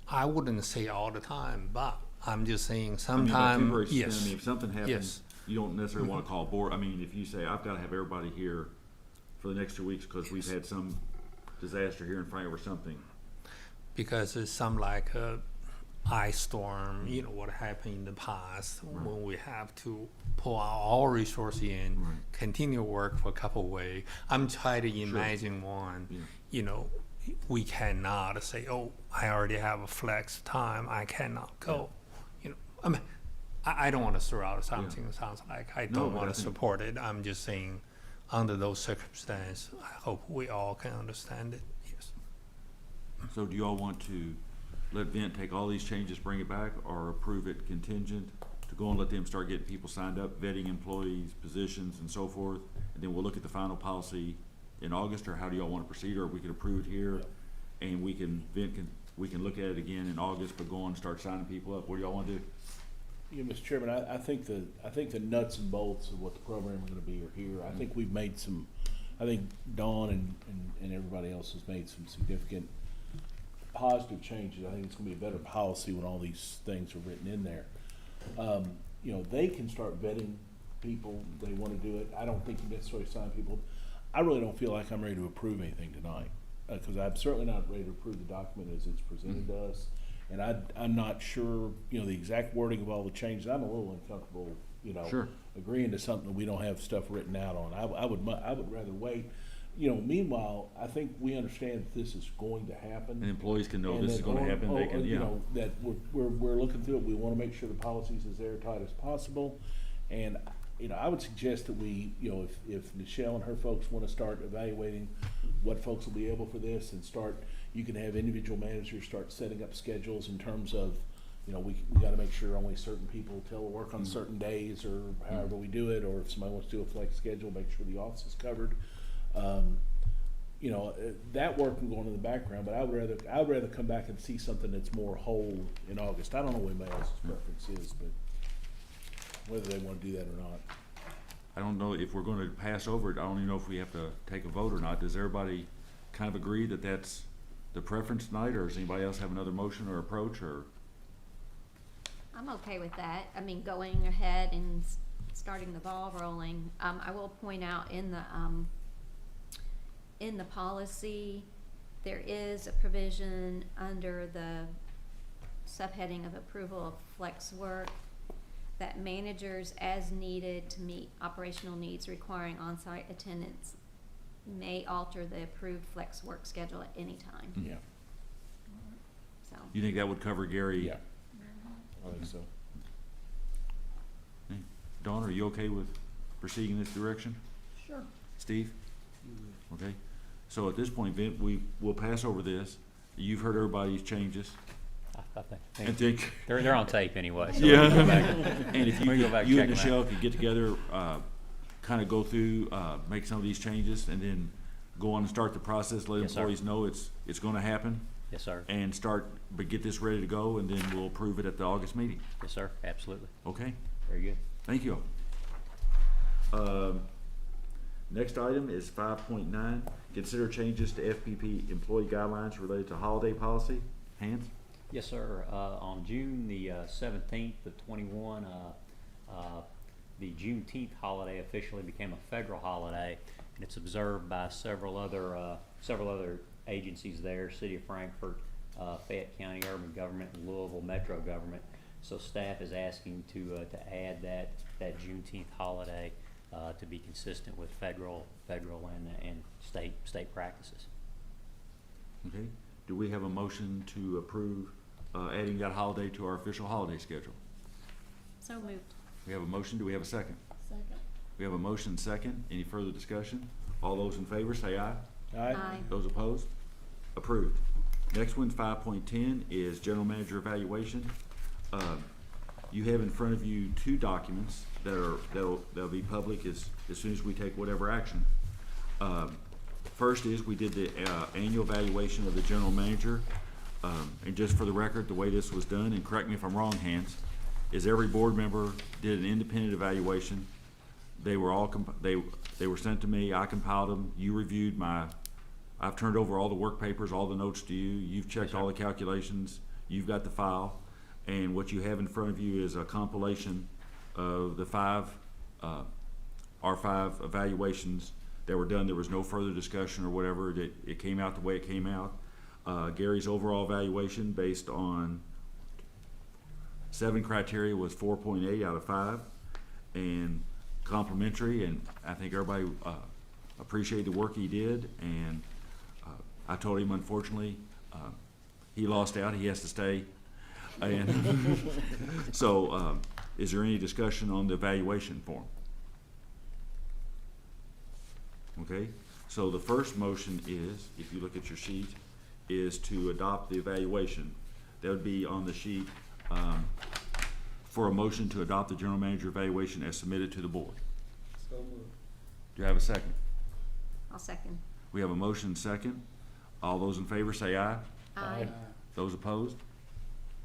I wouldn't say all the time, but I'm just saying by sometimes. temporary suspend, Yes. I mean, if something happens, Yes. you don't necessarily want to call board. I mean, if you say, I've got to have everybody here for the next 2 weeks because we've had some disaster here in Frankfurt or something. Because it's some like a ice storm, what happened in the past when we have to pull our resources in, continue work for a couple of weeks. I'm trying to imagine one, we cannot say, oh, I already have a flex time, I cannot go. I mean, I don't want to throw out something that sounds like I don't want to support it. I'm just saying, under those circumstances, I hope we all can understand it. Yes. So do you all want to let Vint take all these changes, bring it back, or approve it contingent to go and let them start getting people signed up, vetting employees, positions, and so forth, and then we'll look at the final policy in August, or how do y'all want to proceed? Or we can approve it here, and we can look at it again in August, but go on and start signing people up. What do y'all want to do? Yeah, Mr. Chairman, I think the nuts and bolts of what the program is going to be are here. I think we've made some. I think Dawn and everybody else has made some significant positive changes. I think it's gonna be a better policy when all these things are written in there. You know, they can start vetting people, they wanna do it. I don't think you necessarily sign people. I really don't feel like I'm ready to approve anything tonight, cause I'm certainly not ready to approve the document as it's presented to us. And I'm not sure, you know, the exact wording of all the changes. I'm a little uncomfortable, you know, Sure. agreeing to something that we don't have stuff written out on. I would rather wait. You know, meanwhile, I think we understand that this is going to happen. And employees can know And this is that gonna happen, they can, you yeah. know, that we're looking through it, we wanna make sure the policies is airtight as possible. And, you know, I would suggest that we, you know, if Michelle and her folks wanna start evaluating what folks will be able for this and start, you can have individual managers start setting up schedules in terms of, you know, we gotta make sure only certain people telework on certain days or however we do it, or if somebody wants to do a flex schedule, make sure the office is covered. You know, that work can go on in the background, but I would rather come back and see something that's more whole in August. I don't know what anybody else's preference is, but whether they wanna do that or not. I don't know if we're gonna pass over it, I don't even know if we have to take a vote or not. Does everybody kind of agree that that's the preference tonight, or does anybody else have another motion or approach, or? I'm okay with that. I mean, going ahead and starting the ball rolling. I will point out in the policy, there is a provision under the subheading of approval of flex work that managers as needed to meet operational needs requiring on-site attendance may alter the approved flex work schedule at any time. Yeah. So, You think that would cover Gary? Yeah. I think so. Okay. Dawn, are you okay with proceeding in this direction? Sure. Steve? Okay, so at this point, Vint, we'll pass over this. You've heard everybody's changes. I And think. they're on tape anyway. So Yeah. we can go back And if we can you go back and check 'em out. Michelle could get together, kinda go through, make some of these changes and then go on and start the process, let Yes, sir. employees know it's gonna happen. Yes, sir. And but get this ready to go, and then we'll approve it at the August meeting. Yes, sir. Absolutely. Okay? Very good. Thank you. Next item is 5.9, consider changes to FPP employee guidelines related to holiday policy. Hans? Yes, sir. On June the 17th of 21, the Juneteenth holiday officially became a federal holiday, and it's observed by several other agencies there: City of Frankfort, Fayette County Urban Government, and Louisville Metro Government. So staff is asking to add that Juneteenth holiday to be consistent with federal and state practices. Okay. Do we have a motion to approve adding that holiday to our official holiday schedule? so moved. We have a motion. Do we have a second? Second. We have a motion second. Any further discussion? All those in favor say aye. Aye. Those opposed? Approved. Next one, 5.10, is general manager evaluation. You have in front of you two documents that'll be public as soon as we take whatever action. First is we did the annual evaluation of the general manager. And just for the record, the way this was done, and correct me if I'm wrong, Hans, is every board member did an independent evaluation. They were all they were sent to me. I compiled them. You reviewed I've turned over all the work papers, all the notes to you. You've checked all the calculations. You've got the file, and what you have in front of you is a compilation of the our five evaluations that were done. There was no further discussion or whatever. It came out the way it came out. Gary's overall evaluation based on 7 criteria was 4.8 out of 5, and complimentary, and I think everybody appreciated the work he did, and I told him, unfortunately, he lost out, he has to stay. And so, is there any discussion on the evaluation form? Okay, so the first motion is, if you look at your sheet, is to adopt the evaluation. That would be on the sheet for a motion to adopt the general manager evaluation as submitted to the board. So moved. Do you have a second? I'll second. We have a motion second. All those in favor say aye. Aye. Those opposed?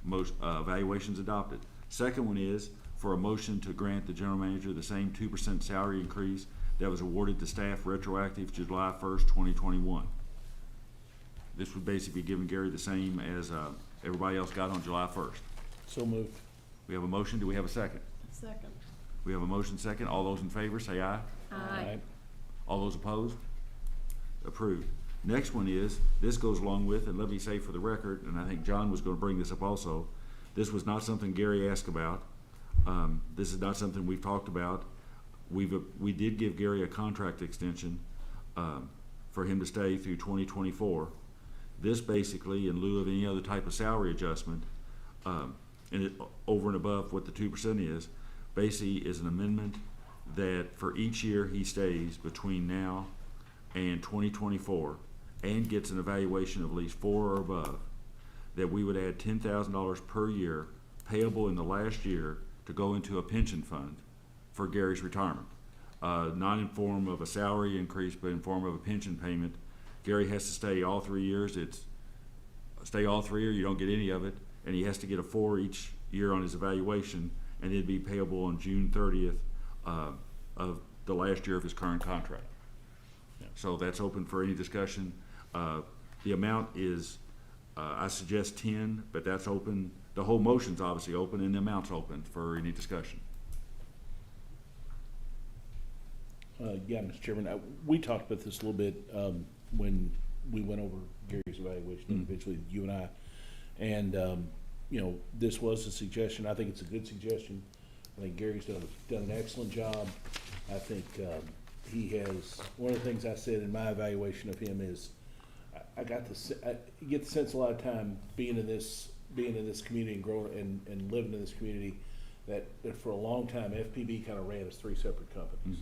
Evaluation's adopted. Second one is for a motion to grant the general manager the same 2% salary increase that was awarded to staff retroactive July 1st, 2021. This would basically be giving Gary the same as everybody else got on July 1st. So moved. We have a motion. Do we have a second? Second. We have a motion second. All those in favor say aye. Aye. All those opposed? Approved. Next one is, this goes along with, and let me say for the record, and I think John was gonna bring this up also, this was not something Gary asked about. This is not something we've talked about. We did give Gary a contract extension, for him to stay through 2024. This basically, in lieu of any other type of salary adjustment, and it, over and above what the 2% is, basically is an amendment that for each year he stays between now and 2024 and gets an evaluation of at least 4 or above, that we would add $10,000 per year payable in the last year to go into a pension fund for Gary's retirement. Not in form of a salary increase, but in form of a pension payment. Gary has to stay all 3 years. Stay all 3 years, you don't get any of it, and he has to get a 4 each year on his evaluation, and it'd be payable on June 30th of the last year of his current contract. So that's open for any discussion. The amount is, I suggest 10, but that's open. The whole motion's obviously open, and the amount's open for any discussion. Yeah, Mr. Chairman, we talked about this a little bit when we went over Gary's evaluation individually, you and I. And, you know, this was a suggestion. I think it's a good suggestion. I think Gary's done an excellent job. I think he has, one of the things I said in my evaluation of him is, I get the sense a lot of time being in this community and growing and living in this community, that for a long time FPB kind of ran as 3 separate companies.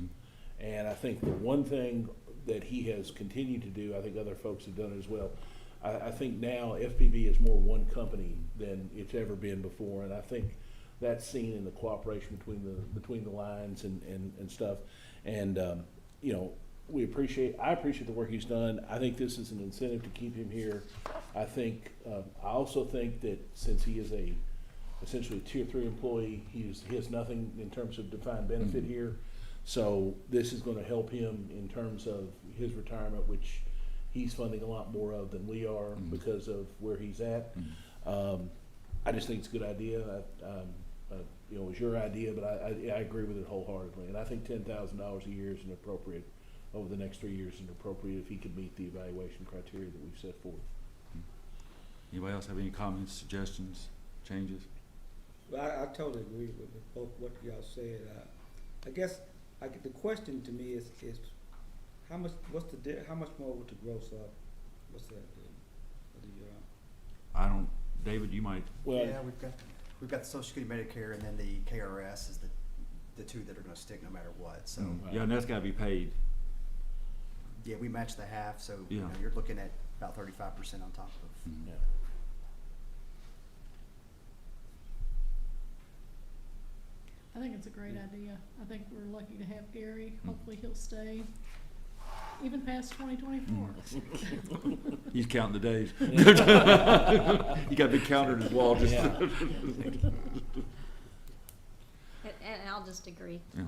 And I think the one thing that he has continued to do, I think other folks have done it as well. I think now FPB is more one company than it's ever been before, and I think that's seen in the cooperation between the lines and stuff. And you know, I appreciate the work he's done. I think this is an incentive to keep him here. I also think that since he is essentially a Tier 3 employee, he has nothing in terms of defined benefit here. So this is going to help him in terms of his retirement, which he's funding a lot more of than we are because of where he's at. I just think it's a good idea. You know, it was your idea, but I agree with it wholeheartedly. And I think $10,000 a year is appropriate over the next 3 years, is appropriate if he could meet the evaluation criteria that we've set forth. Anybody else have any comments, suggestions, changes? Well, I totally agree with both what y'all said. I guess the question to me is how much more would the gross up? What's that? I don't. David, you might. Well, yeah, we've got the Social Security, Medicare, and then the KRS is the 2 that are going to stick no matter what. So yeah, and that's got to be paid. yeah, we match the half, so Yeah. you know, you're looking at about 35% on top of. Yeah. I think it's a great idea. I think we're lucky to have Gary. Hopefully he'll stay even past 2024. He's counting the days. He got a big counter in his wall. Just Yeah. And I'll just agree. Yeah.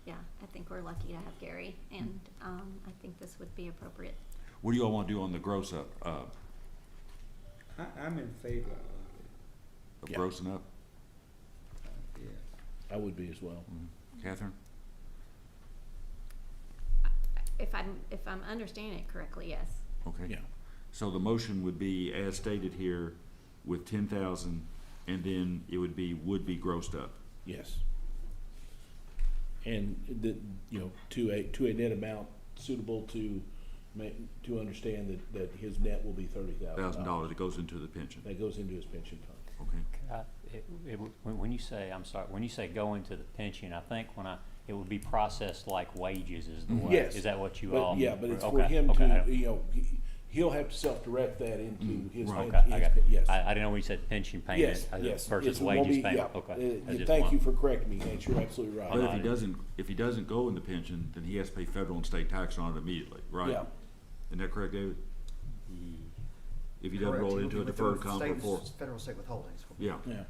Yeah, I think we're lucky to have Gary, and I think this would be appropriate. What do you all want to do on the gross up? I'm in favor Of Yeah. grossing up? yeah. I would be as well. Catherine? If I'm understanding it correctly, yes. Okay. Yeah. So the motion would be as stated here with 10,000, and then it would be grossed up. Yes. And you know, to a net amount suitable to understand that his net will be $1,000 that goes into the pension. That goes into his pension fund. Okay. When you say go into the pension, I think it would be processed like wages is the way. Yes. Is that what you But, all? yeah, but it's for Okay, him okay. to, you know, he'll have to self-direct that into his. Right. Okay, I got it. Yes. I didn't know when you said pension payment Yes. versus It won't wages be- payment. yeah. Okay. I just Thank want- you for correcting me, Nate. You're absolutely right. But not if he doesn't go in the pension, then he has to pay federal and state tax on it immediately, right? Yeah. Isn't that correct, David? If he doesn't Correct. roll He'll into be a with deferred the comp state and before. federal state withholdings. Yeah. Yeah.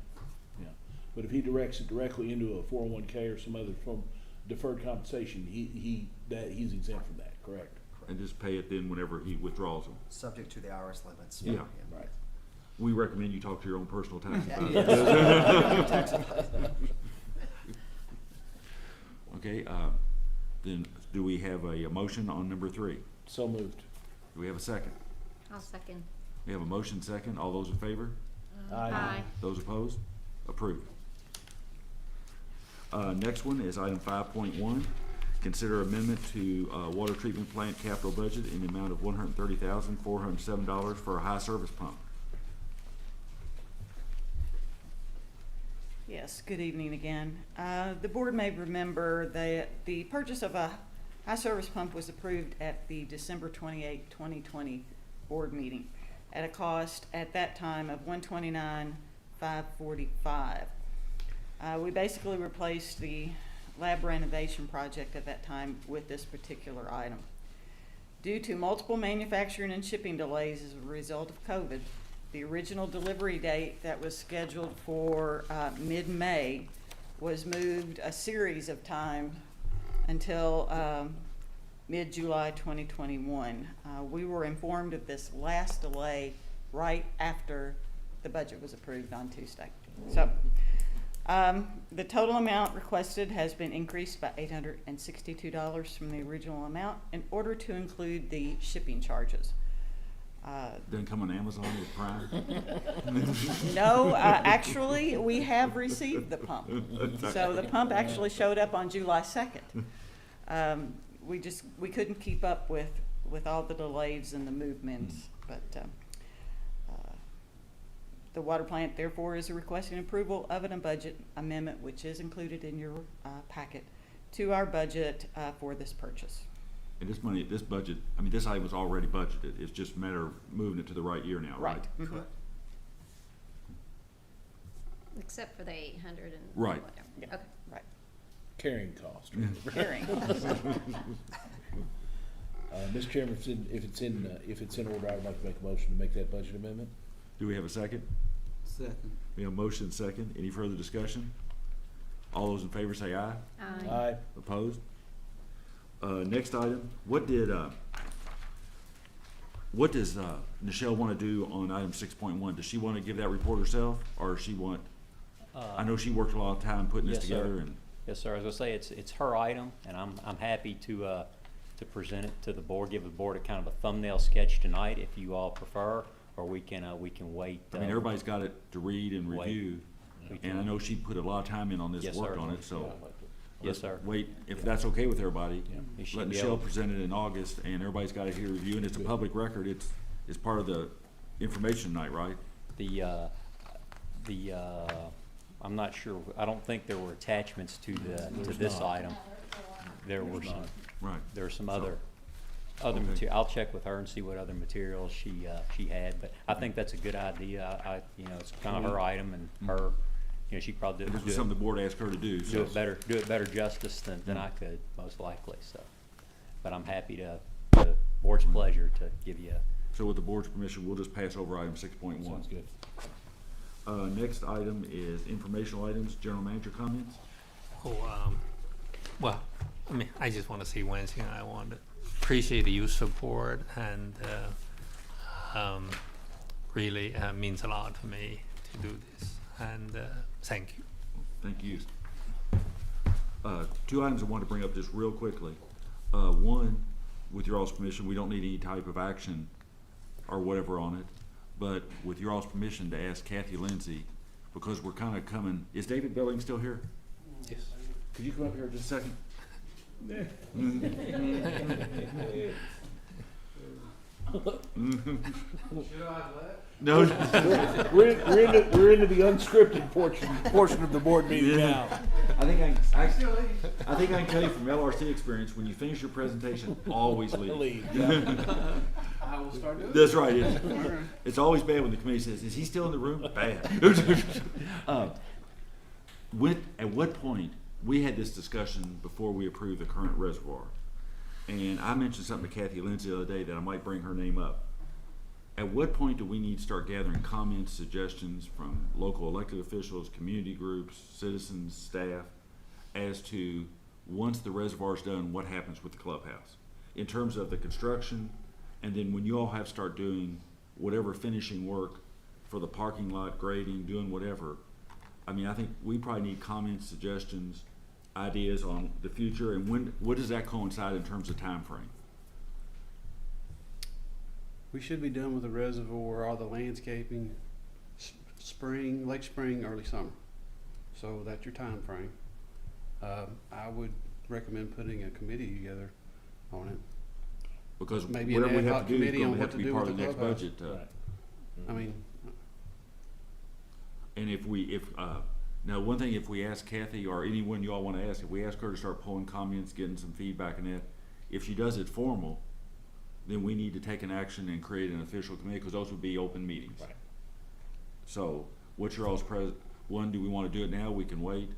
But if he directs it directly into a 401k or some other form deferred compensation, he's exempt from that, correct? And just pay it then whenever he withdraws them. Subject to the IRS limits. Yeah. Right. We recommend you talk to your own personal tax advisor. Yes. Tax advisor. Okay, then do we have a motion on number 3? So moved. Do we have a second? I'll second. We have a motion second. All those in favor? Aye. Those opposed? Approved. Next one is item 5.1. Consider amendment to water treatment plant capital budget in the amount of $130,407 for a high service pump. Yes, good evening again. The board may remember that the purchase of a high service pump was approved at the December 28, 2020 board meeting at a cost at that time of $129,545. We basically replaced the lab renovation project at that time with this particular item. Due to multiple manufacturing and shipping delays as a result of COVID, the original delivery date that was scheduled for mid-May was moved a series of time until mid-July 2021. We were informed of this last delay right after the budget was approved on Tuesday. So the total amount requested has been increased by $862 from the original amount in order to include the shipping charges. Doesn't come on Amazon with Prime? No, actually, we have received the pump. So the pump actually showed up on July 2nd. We couldn't keep up with all the delays and the movements, but the water plant therefore is requesting approval of a budget amendment, which is included in your packet, to our budget for this purchase. And this money, this budget, I mean, this item was already budgeted. It's just a matter of moving it to the right year now, right? Right. Correct. Except for the 800 and Right. whatever. Yeah. Okay. Right. Carrying cost. Carrying. Mr. Chairman, if it's in order, I would like to make a motion to make that budget amendment. Do we have a second? Second. We have a motion second. Any further discussion? All those in favor say aye. Aye. Aye. Opposed? Next item, what does Nichelle want to do on item 6.1? Does she want to give that report herself, or does she want, I know she worked a lot of time putting this Yes, together sir. and. Yes, sir. As I say, it's her item, and I'm happy to present it to the board, give the board a kind of a thumbnail sketch tonight, if you all prefer, or we can wait. I mean, everybody's got it to read and wait. review, We and I can- know she put a lot of time in on this, Yes, worked sir. on it, so. Yes, sir. Wait, if that's okay with everybody, You should let be Nichelle able- present it in August, and everybody's got it here to review, and it's a public record, it's part of the information night, right? I'm not sure, I don't think there were attachments to this item. There were some, Right. there were some So- other material. I'll check with her and see what other materials she had, but I think that's a good idea. It's kind of her item, and her, she probably This was something the board asked her to do, do so. it better justice than I could, most likely, so. But I'm happy to, board's pleasure to give you So with the board's permission, we'll just pass over item 6.1. Sounds good. Next item is informational items, general manager comments. Well, I just want to say one thing. I want to appreciate your support, and really means a lot to me to do this. And thank you. Thank you. 2 items I want to bring up just real quickly. One, with your all's permission, we don't need any type of action or whatever on it, but with your all's permission to ask Kathy Lindsay, because we're kind of coming, is David Belling still here? Yes. Could you come up here just a second? No. We're into the unscripted portion of the board meeting now. I think I can tell you from LRC experience, when you finish your presentation, always leave. I will start doing That's right. It's always bad when the committee says, "Is he still in the room?" Bad. At what point, we had this discussion before we approved the current reservoir, and I mentioned something to Kathy Lindsay the other day that I might bring her name up. At what point do we need to start gathering comments, suggestions from local elected officials, community groups, citizens, staff, as to, once the reservoir's done, what happens with the clubhouse? in terms of the construction, and then when you all have to start doing whatever finishing work for the parking lot, grading, doing whatever, I mean, I think we probably need comments, suggestions, ideas on the future, and what does that coincide in terms of time frame? We should be done with the reservoir, all the landscaping, spring, late spring, early summer. So that's your time frame. I would recommend putting a committee together on it. Because Maybe whatever an we ad have hoc to do is committee gonna on have what to to be do part with of the the next clubhouse. budget. Right. I mean, And now one thing, if we ask Kathy or anyone you all wanna ask, if we ask her to start pulling comments, getting some feedback and that, if she does it formal, then we need to take an action and create an official committee, cause those would be open meetings. Right. So, what's your all's one, do we wanna do it now? We can wait.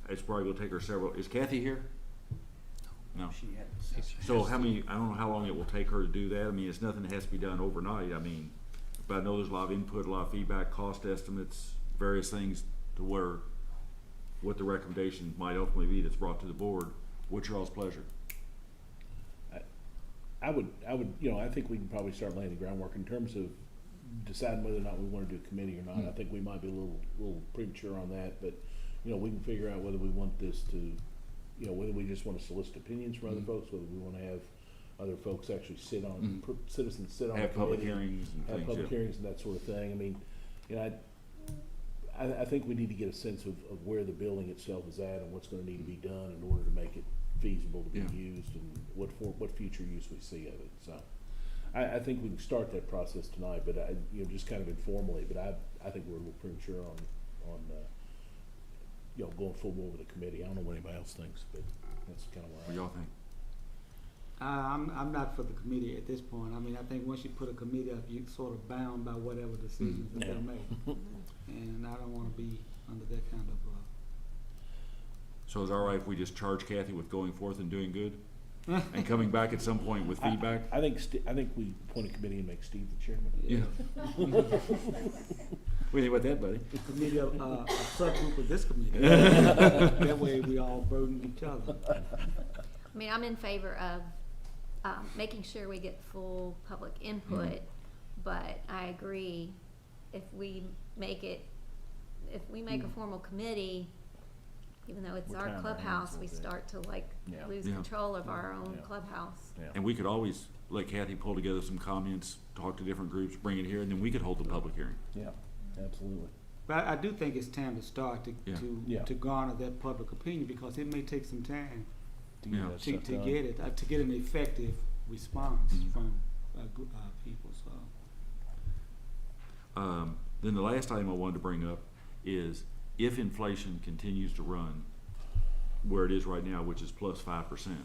It's probably gonna take her several, is Kathy here? No. So how many, I don't know how long it will take her to do that. I mean, it's nothing that has to be done overnight. I mean, but I know there's a lot of input, a lot of feedback, cost estimates, various things to where, what the recommendation might ultimately be that's brought to the board. What's your all's pleasure? I would, I think we can probably start laying the groundwork in terms of deciding whether or not we wanna do a committee or not. I think we might be a little premature on that, but, we can figure out whether we want this to, whether we just wanna solicit opinions from other folks, whether we wanna have other folks actually citizens sit on the Have public committee, hearings and have things, public yeah. hearings and that sort of thing. I mean, I think we need to get a sense of where the building itself is at and what's gonna need to be done in order to make it feasible to be Yeah. used and what future use we see of it, so. I think we can start that process tonight, but just kind of informally, but I think we're a little premature on going full bore with a committee. I don't know what anybody else thinks, but that's kind of where What do y'all think? I'm not for the committee at this point. I mean, I think once you put a committee up, you're sort of bound by whatever decisions that they make. And I don't wanna be under that kind of, So is it all right if we just charge Kathy with going forth and doing good? And coming back at some point with feedback? I think we appoint a committee and make Steve the chairman. Yeah. What do you think about that, buddy? committee, a subgroup of this committee. That way we all burden each other. I mean, I'm in favor of, making sure we get full public input, but I agree, if we make a formal committee, even though it's We're our tying our hands clubhouse, a we little bit. start to Yeah. lose Yeah. control of our own Yeah. clubhouse. Yeah. And we could always let Kathy pull together some comments, talk to different groups, bring it here, and then we could hold the public hearing. Yeah, absolutely. But I do think it's time to start Yeah. to garner that public opinion, because it may take some time To get Yeah. that to stuff done. get it, to get an effective response Mhm. from people, so. Then the last item I wanted to bring up is if inflation continues to run where it is right now, which is plus 5%,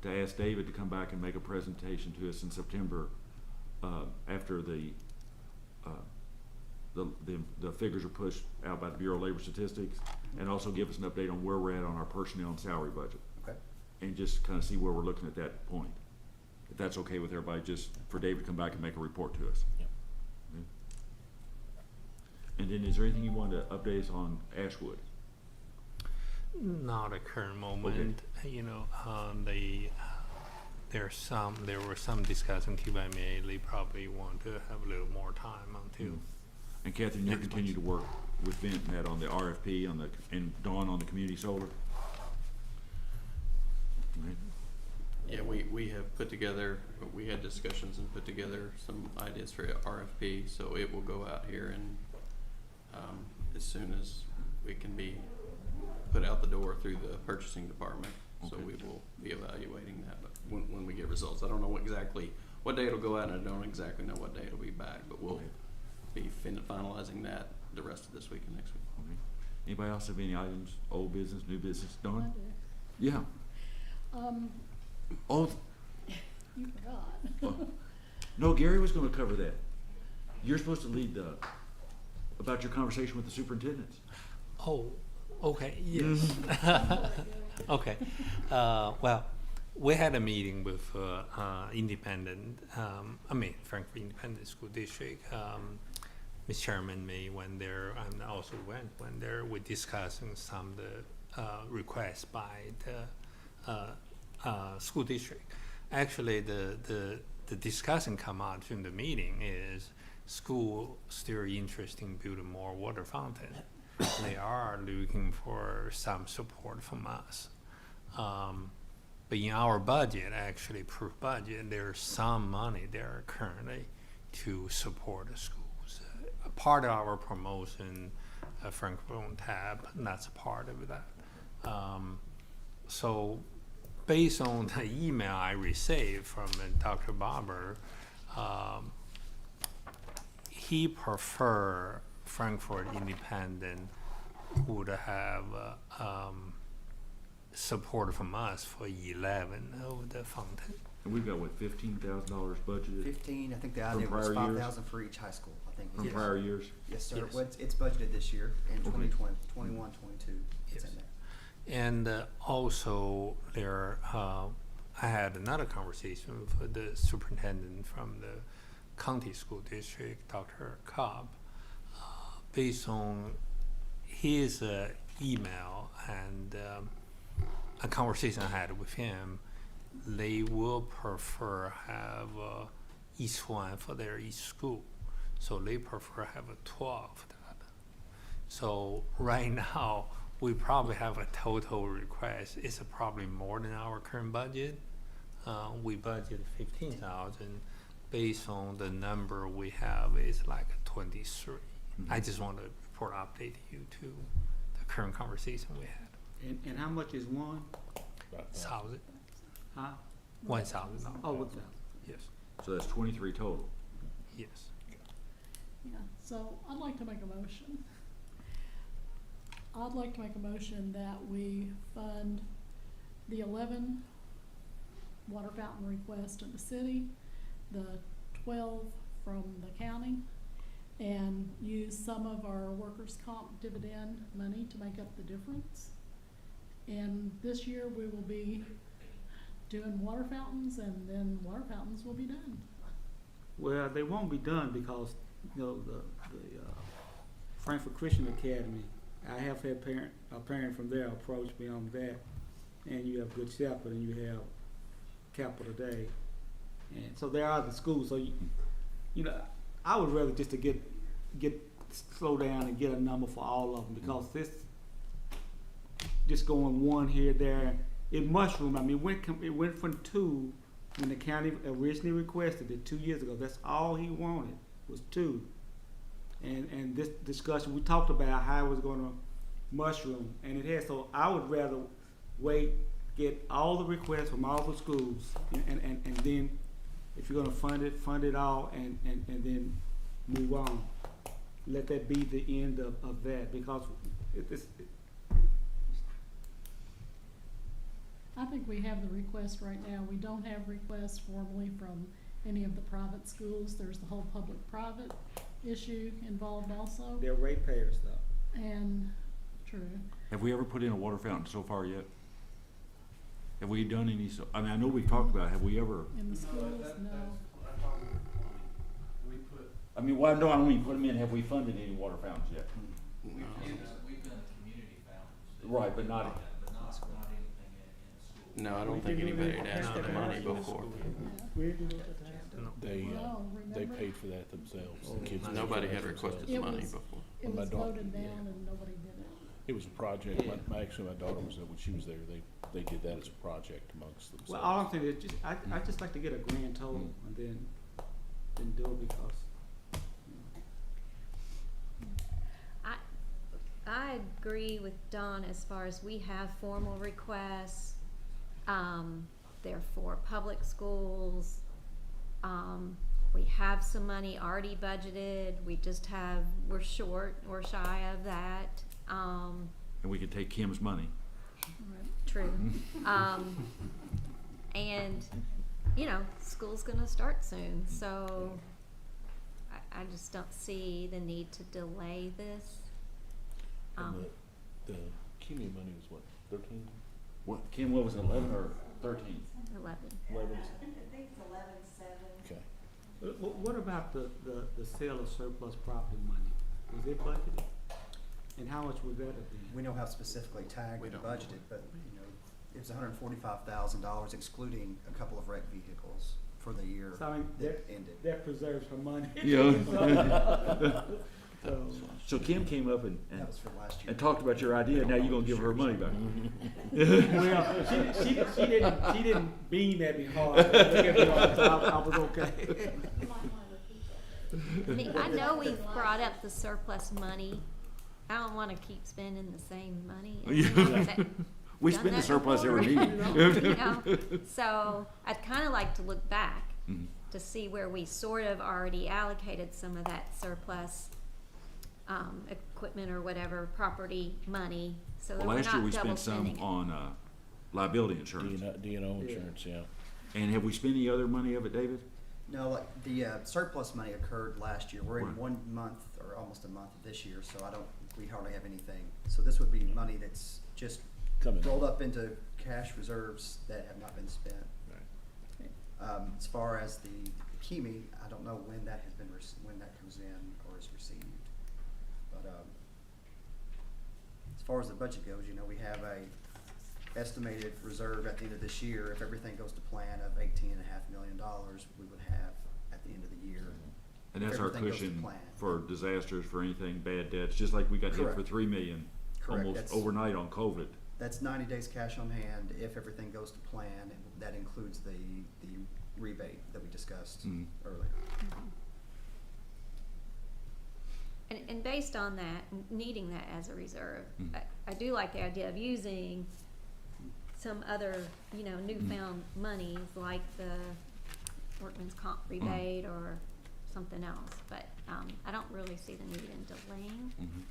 to ask David to come back and make a presentation to us in September, after the figures are pushed out by the Bureau of Labor Statistics, and also give us an update on where we're at on our personnel and salary budget. Okay. And just kind of see where we're looking at that point. If that's okay with everybody, just for David to come back and make a report to us. Yep. Okay. And then is there anything you want to update us on Ashwood? Not at current moment. There were some discussion QBMA. They probably want to have a little more time until. And Catherine, you continue to work with Vint and that on the RFP and Dawn on the community solar? Okay. Yeah, we have put together, we had discussions and put together some ideas for RFP, so it will go out here and, as soon as it can be put out the door through the purchasing department. So Okay. we will be evaluating that, but when we get results, I don't know exactly what day it'll go out, and I don't exactly know what day it'll be back, but we'll be finalizing that the rest of this week and next week. Okay. Anybody else have any items, old business, new business? Dawn? I do. Yeah. Oh, You forgot. no, Gary was gonna cover that. You're supposed to lead about your conversation with the superintendents. Oh, okay, yes. Okay. Well, we had a meeting with Frankfurt Independent School District. Ms. Chairman May went there, and also went there. We discussing some of the requests by the school district. Actually, the discussion come out during the meeting is school still interested in building more water fountain. They are looking for some support from us. But in our budget, actually approved budget, there's some money there currently to support the schools. A part of our promotion, Franklin tab, that's a part of that. So based on the email I received from Dr. Barber, he prefer Frankfurt Independent would have support from us for 11 of the fountain. And we've got, what, $15,000 budgeted? 15, I think the From idea was prior years? 5,000 for each high school, I think. From Yes. prior years? Yes, sir. Yes. Well, it's budgeted this year in Okay. 2020, 21, 22. It's Yes. in there. And also there, I had another conversation with the superintendent from the county school district, Dr. Cobb, based on his email and a conversation I had with him. They will prefer have each one for their each school, so they prefer have a 12 for that. So right now we probably have a total request. It's probably more than our current budget. We budgeted 15,000. Based on the number we have, it's like 23. I just want to report update you to the current conversation we had. And how much is one? 1,000. Huh? 1,000. Oh, 1,000. Yes. So that's 23 total. Yes. Yeah, so I'd like to make a motion. I'd like to make a motion that we fund the 11 water fountain requests in the city, the 12 from the county, and use some of our workers' comp dividend money to make up the difference. And this year we will be doing water fountains, and then water fountains will be done. Well, they won't be done because, you know, the Frankfurt Christian Academy, I have had a parent from there approach me on that, and you have Good Shepherd and you have Capital Day. And so there are the schools, so you know, I would rather just to get slow down and get a number for all of them, because this just going one here, there, it mushroom. I mean, it went from 2 when the county originally requested it 2 years ago. That's all he wanted was 2. And this discussion, we talked about how it was going to mushroom, and it has. So I would rather wait, get all the requests from all the schools, and then if you're going to fund it all, and then move on. Let that be the end of that, because I think we have the request right now. We don't have requests formally from any of the private schools. There's the whole public-private issue involved also. they're ratepayers though. And, true. Have we ever put in a water fountain so far yet? Have we done any, I mean, I know we've talked about it. Have we ever? In the schools, no. I mean, well, no, I don't mean put them in. Have we funded any water fountains yet? We've done community fountains. Right, but not. But not anything in No, I don't think anybody had asked for the money before. They paid for that themselves. The kids Nobody paid had for requested themselves. money was- before. It My was daughter- voted down and nobody did it. It was a project. Actually, my daughter was there when she was there. They did that as a project amongst themselves. Well, all I'm saying is I just like to get a grand total and then do it, because I agree with Don as far as we have formal requests. They're for public schools. We have some money already budgeted. We're shy of that. And we could take Kim's money. True. And, you know, school's gonna start soon, so I just don't see the need to delay this. And the Kimi money was what, 13? What, Kim, what was it, 11 or 13? 11. 11. I think it's 11.7. Okay. what about the sale of surplus property money? Was it budgeted? And how much would that have been? We don't have specifically tagged We and don't know. budgeted, but, you know, It's $145,000 excluding a couple of wrecked vehicles for the year So I mean, that ended. that preserves her money. Yeah. So, So Kim came up and That was for last year. and talked about your idea, now you're gonna give her money back. well, she didn't beam at me hard. Look at me hard, so I was okay. I mean, I know we've brought up the surplus money. I don't wanna keep spending the same money. I mean, that- We done spend the that surplus before. every meeting. You know, so I'd kinda like to look back Mhm. to see where we sort of already allocated some of that surplus, equipment or whatever, property money, so that Well, we're last year we not double spent some spending it. on, liability insurance. D&O insurance, yeah. And have we spent any other money of it, David? No, like the surplus money occurred last year. We're in Right. 1 month or almost a month this year, so we hardly have anything. So this would be money that's just Coming. rolled up into cash reserves that have not been spent. As far as the Kimi, I don't know when that has been, when that comes in or is received. But, as far as the budget goes, you know, we have a estimated reserve at the end of this year, if everything goes to plan, of $18.5 million we would have at the end of the year. And if that's our everything goes to cushion plan. for disasters, for anything, bad debts, just like we got hit for Correct. 3 million Correct. almost That's- overnight on COVID. That's 90 days cash on hand if everything goes to plan, and that includes the rebate that we discussed Mhm. earlier. And based on that, needing that as a reserve, Mm. I do like the idea of using some other, you know, newfound monies like the workman's comp rebate or something else, but, I don't really see the need in delaying. Mhm.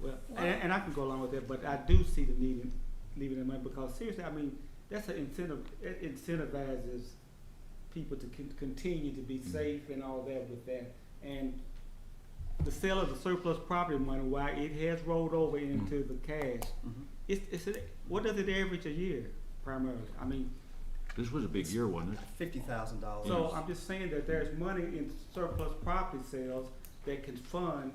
Well, and I can go along with that, but I do see the need in leaving the money, because seriously, I mean, that's an incentive, it incentivizes people to continue to be safe and all that with that. And the sale of the surplus property money, while it has rolled over into the cash, what does it average a year primarily? I mean, This was a big year, wasn't it? $50,000. so I'm just saying that there's money in surplus property sales that can fund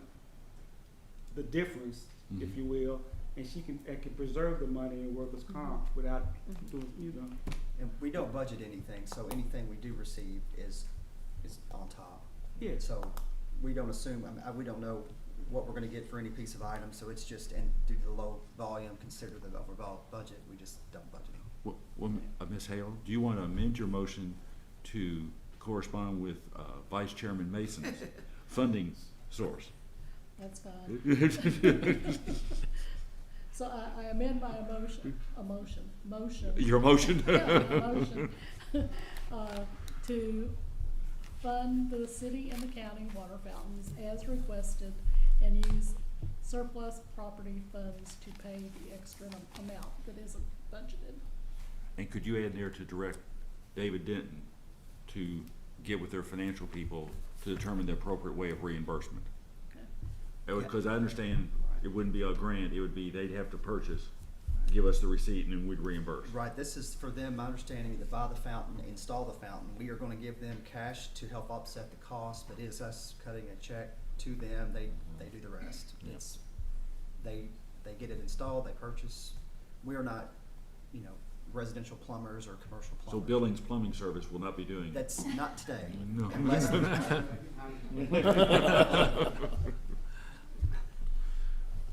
the difference, if you will, and can preserve the money in workers' comp without doing, you know. And we don't budget anything, so anything we do receive is on top. Yeah. So we don't assume, we don't know what we're gonna get for any piece of item, so it's just, and due to the low volume, consider the overall budget, we just don't budget. Ms. Hale, do you want to amend your motion to correspond with Vice Chairman Mason's funding source? That's fine. So I amend my motion. Your motion? Yeah, motion, to fund the city and the county water fountains as requested and use surplus property funds to pay the extra amount that isn't budgeted. And could you add there to direct David Denton to get with their financial people to determine the appropriate way of reimbursement? Because I understand it wouldn't be a grant, it would be they'd have to purchase, give us the receipt, and then we'd reimburse. Right, this is for them, my understanding, to buy the fountain, install the fountain. We are gonna give them cash to help offset the cost, but it is us cutting a check to them, they do the rest. Yeah. It's, they get it installed, they purchase. We are not, you know, residential plumbers or commercial So plumbers. Billings Plumbing Service will not be doing it? That's not today. No. Unless-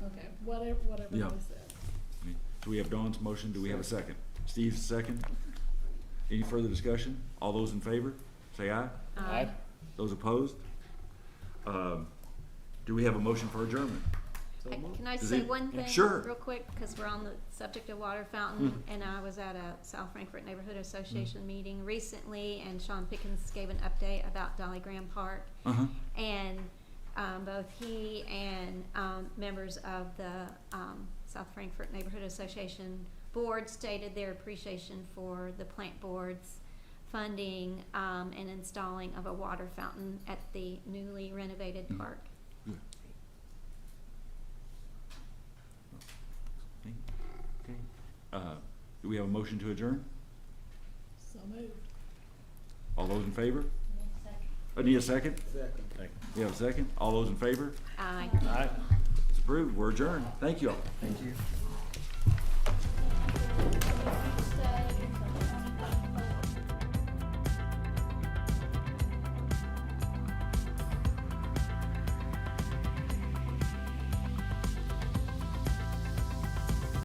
Okay, whatever Yeah. they said. So we have Dawn's motion, do we have a second? Steve's second? Any further discussion? All those in favor, say aye. Aye. Those opposed? Do we have a motion for adjournment? Can I Is say it- one thing? Sure. Real quick, because we're on the subject of water fountain, and I was at a South Frankfurt Neighborhood Association meeting recently, and Sean Pickens gave an update about Dolly Graham Park. Uh-huh. And both he and members of the South Frankfurt Neighborhood Association board stated their appreciation for the plant board's funding and installing of a water fountain at the newly renovated park. Okay. Do we have a motion to adjourn? So moved. All those in favor? I need a second? Second. We have a second? All those in favor? Aye. Aye. It's approved, we're adjourned. Thank you all. Thank you.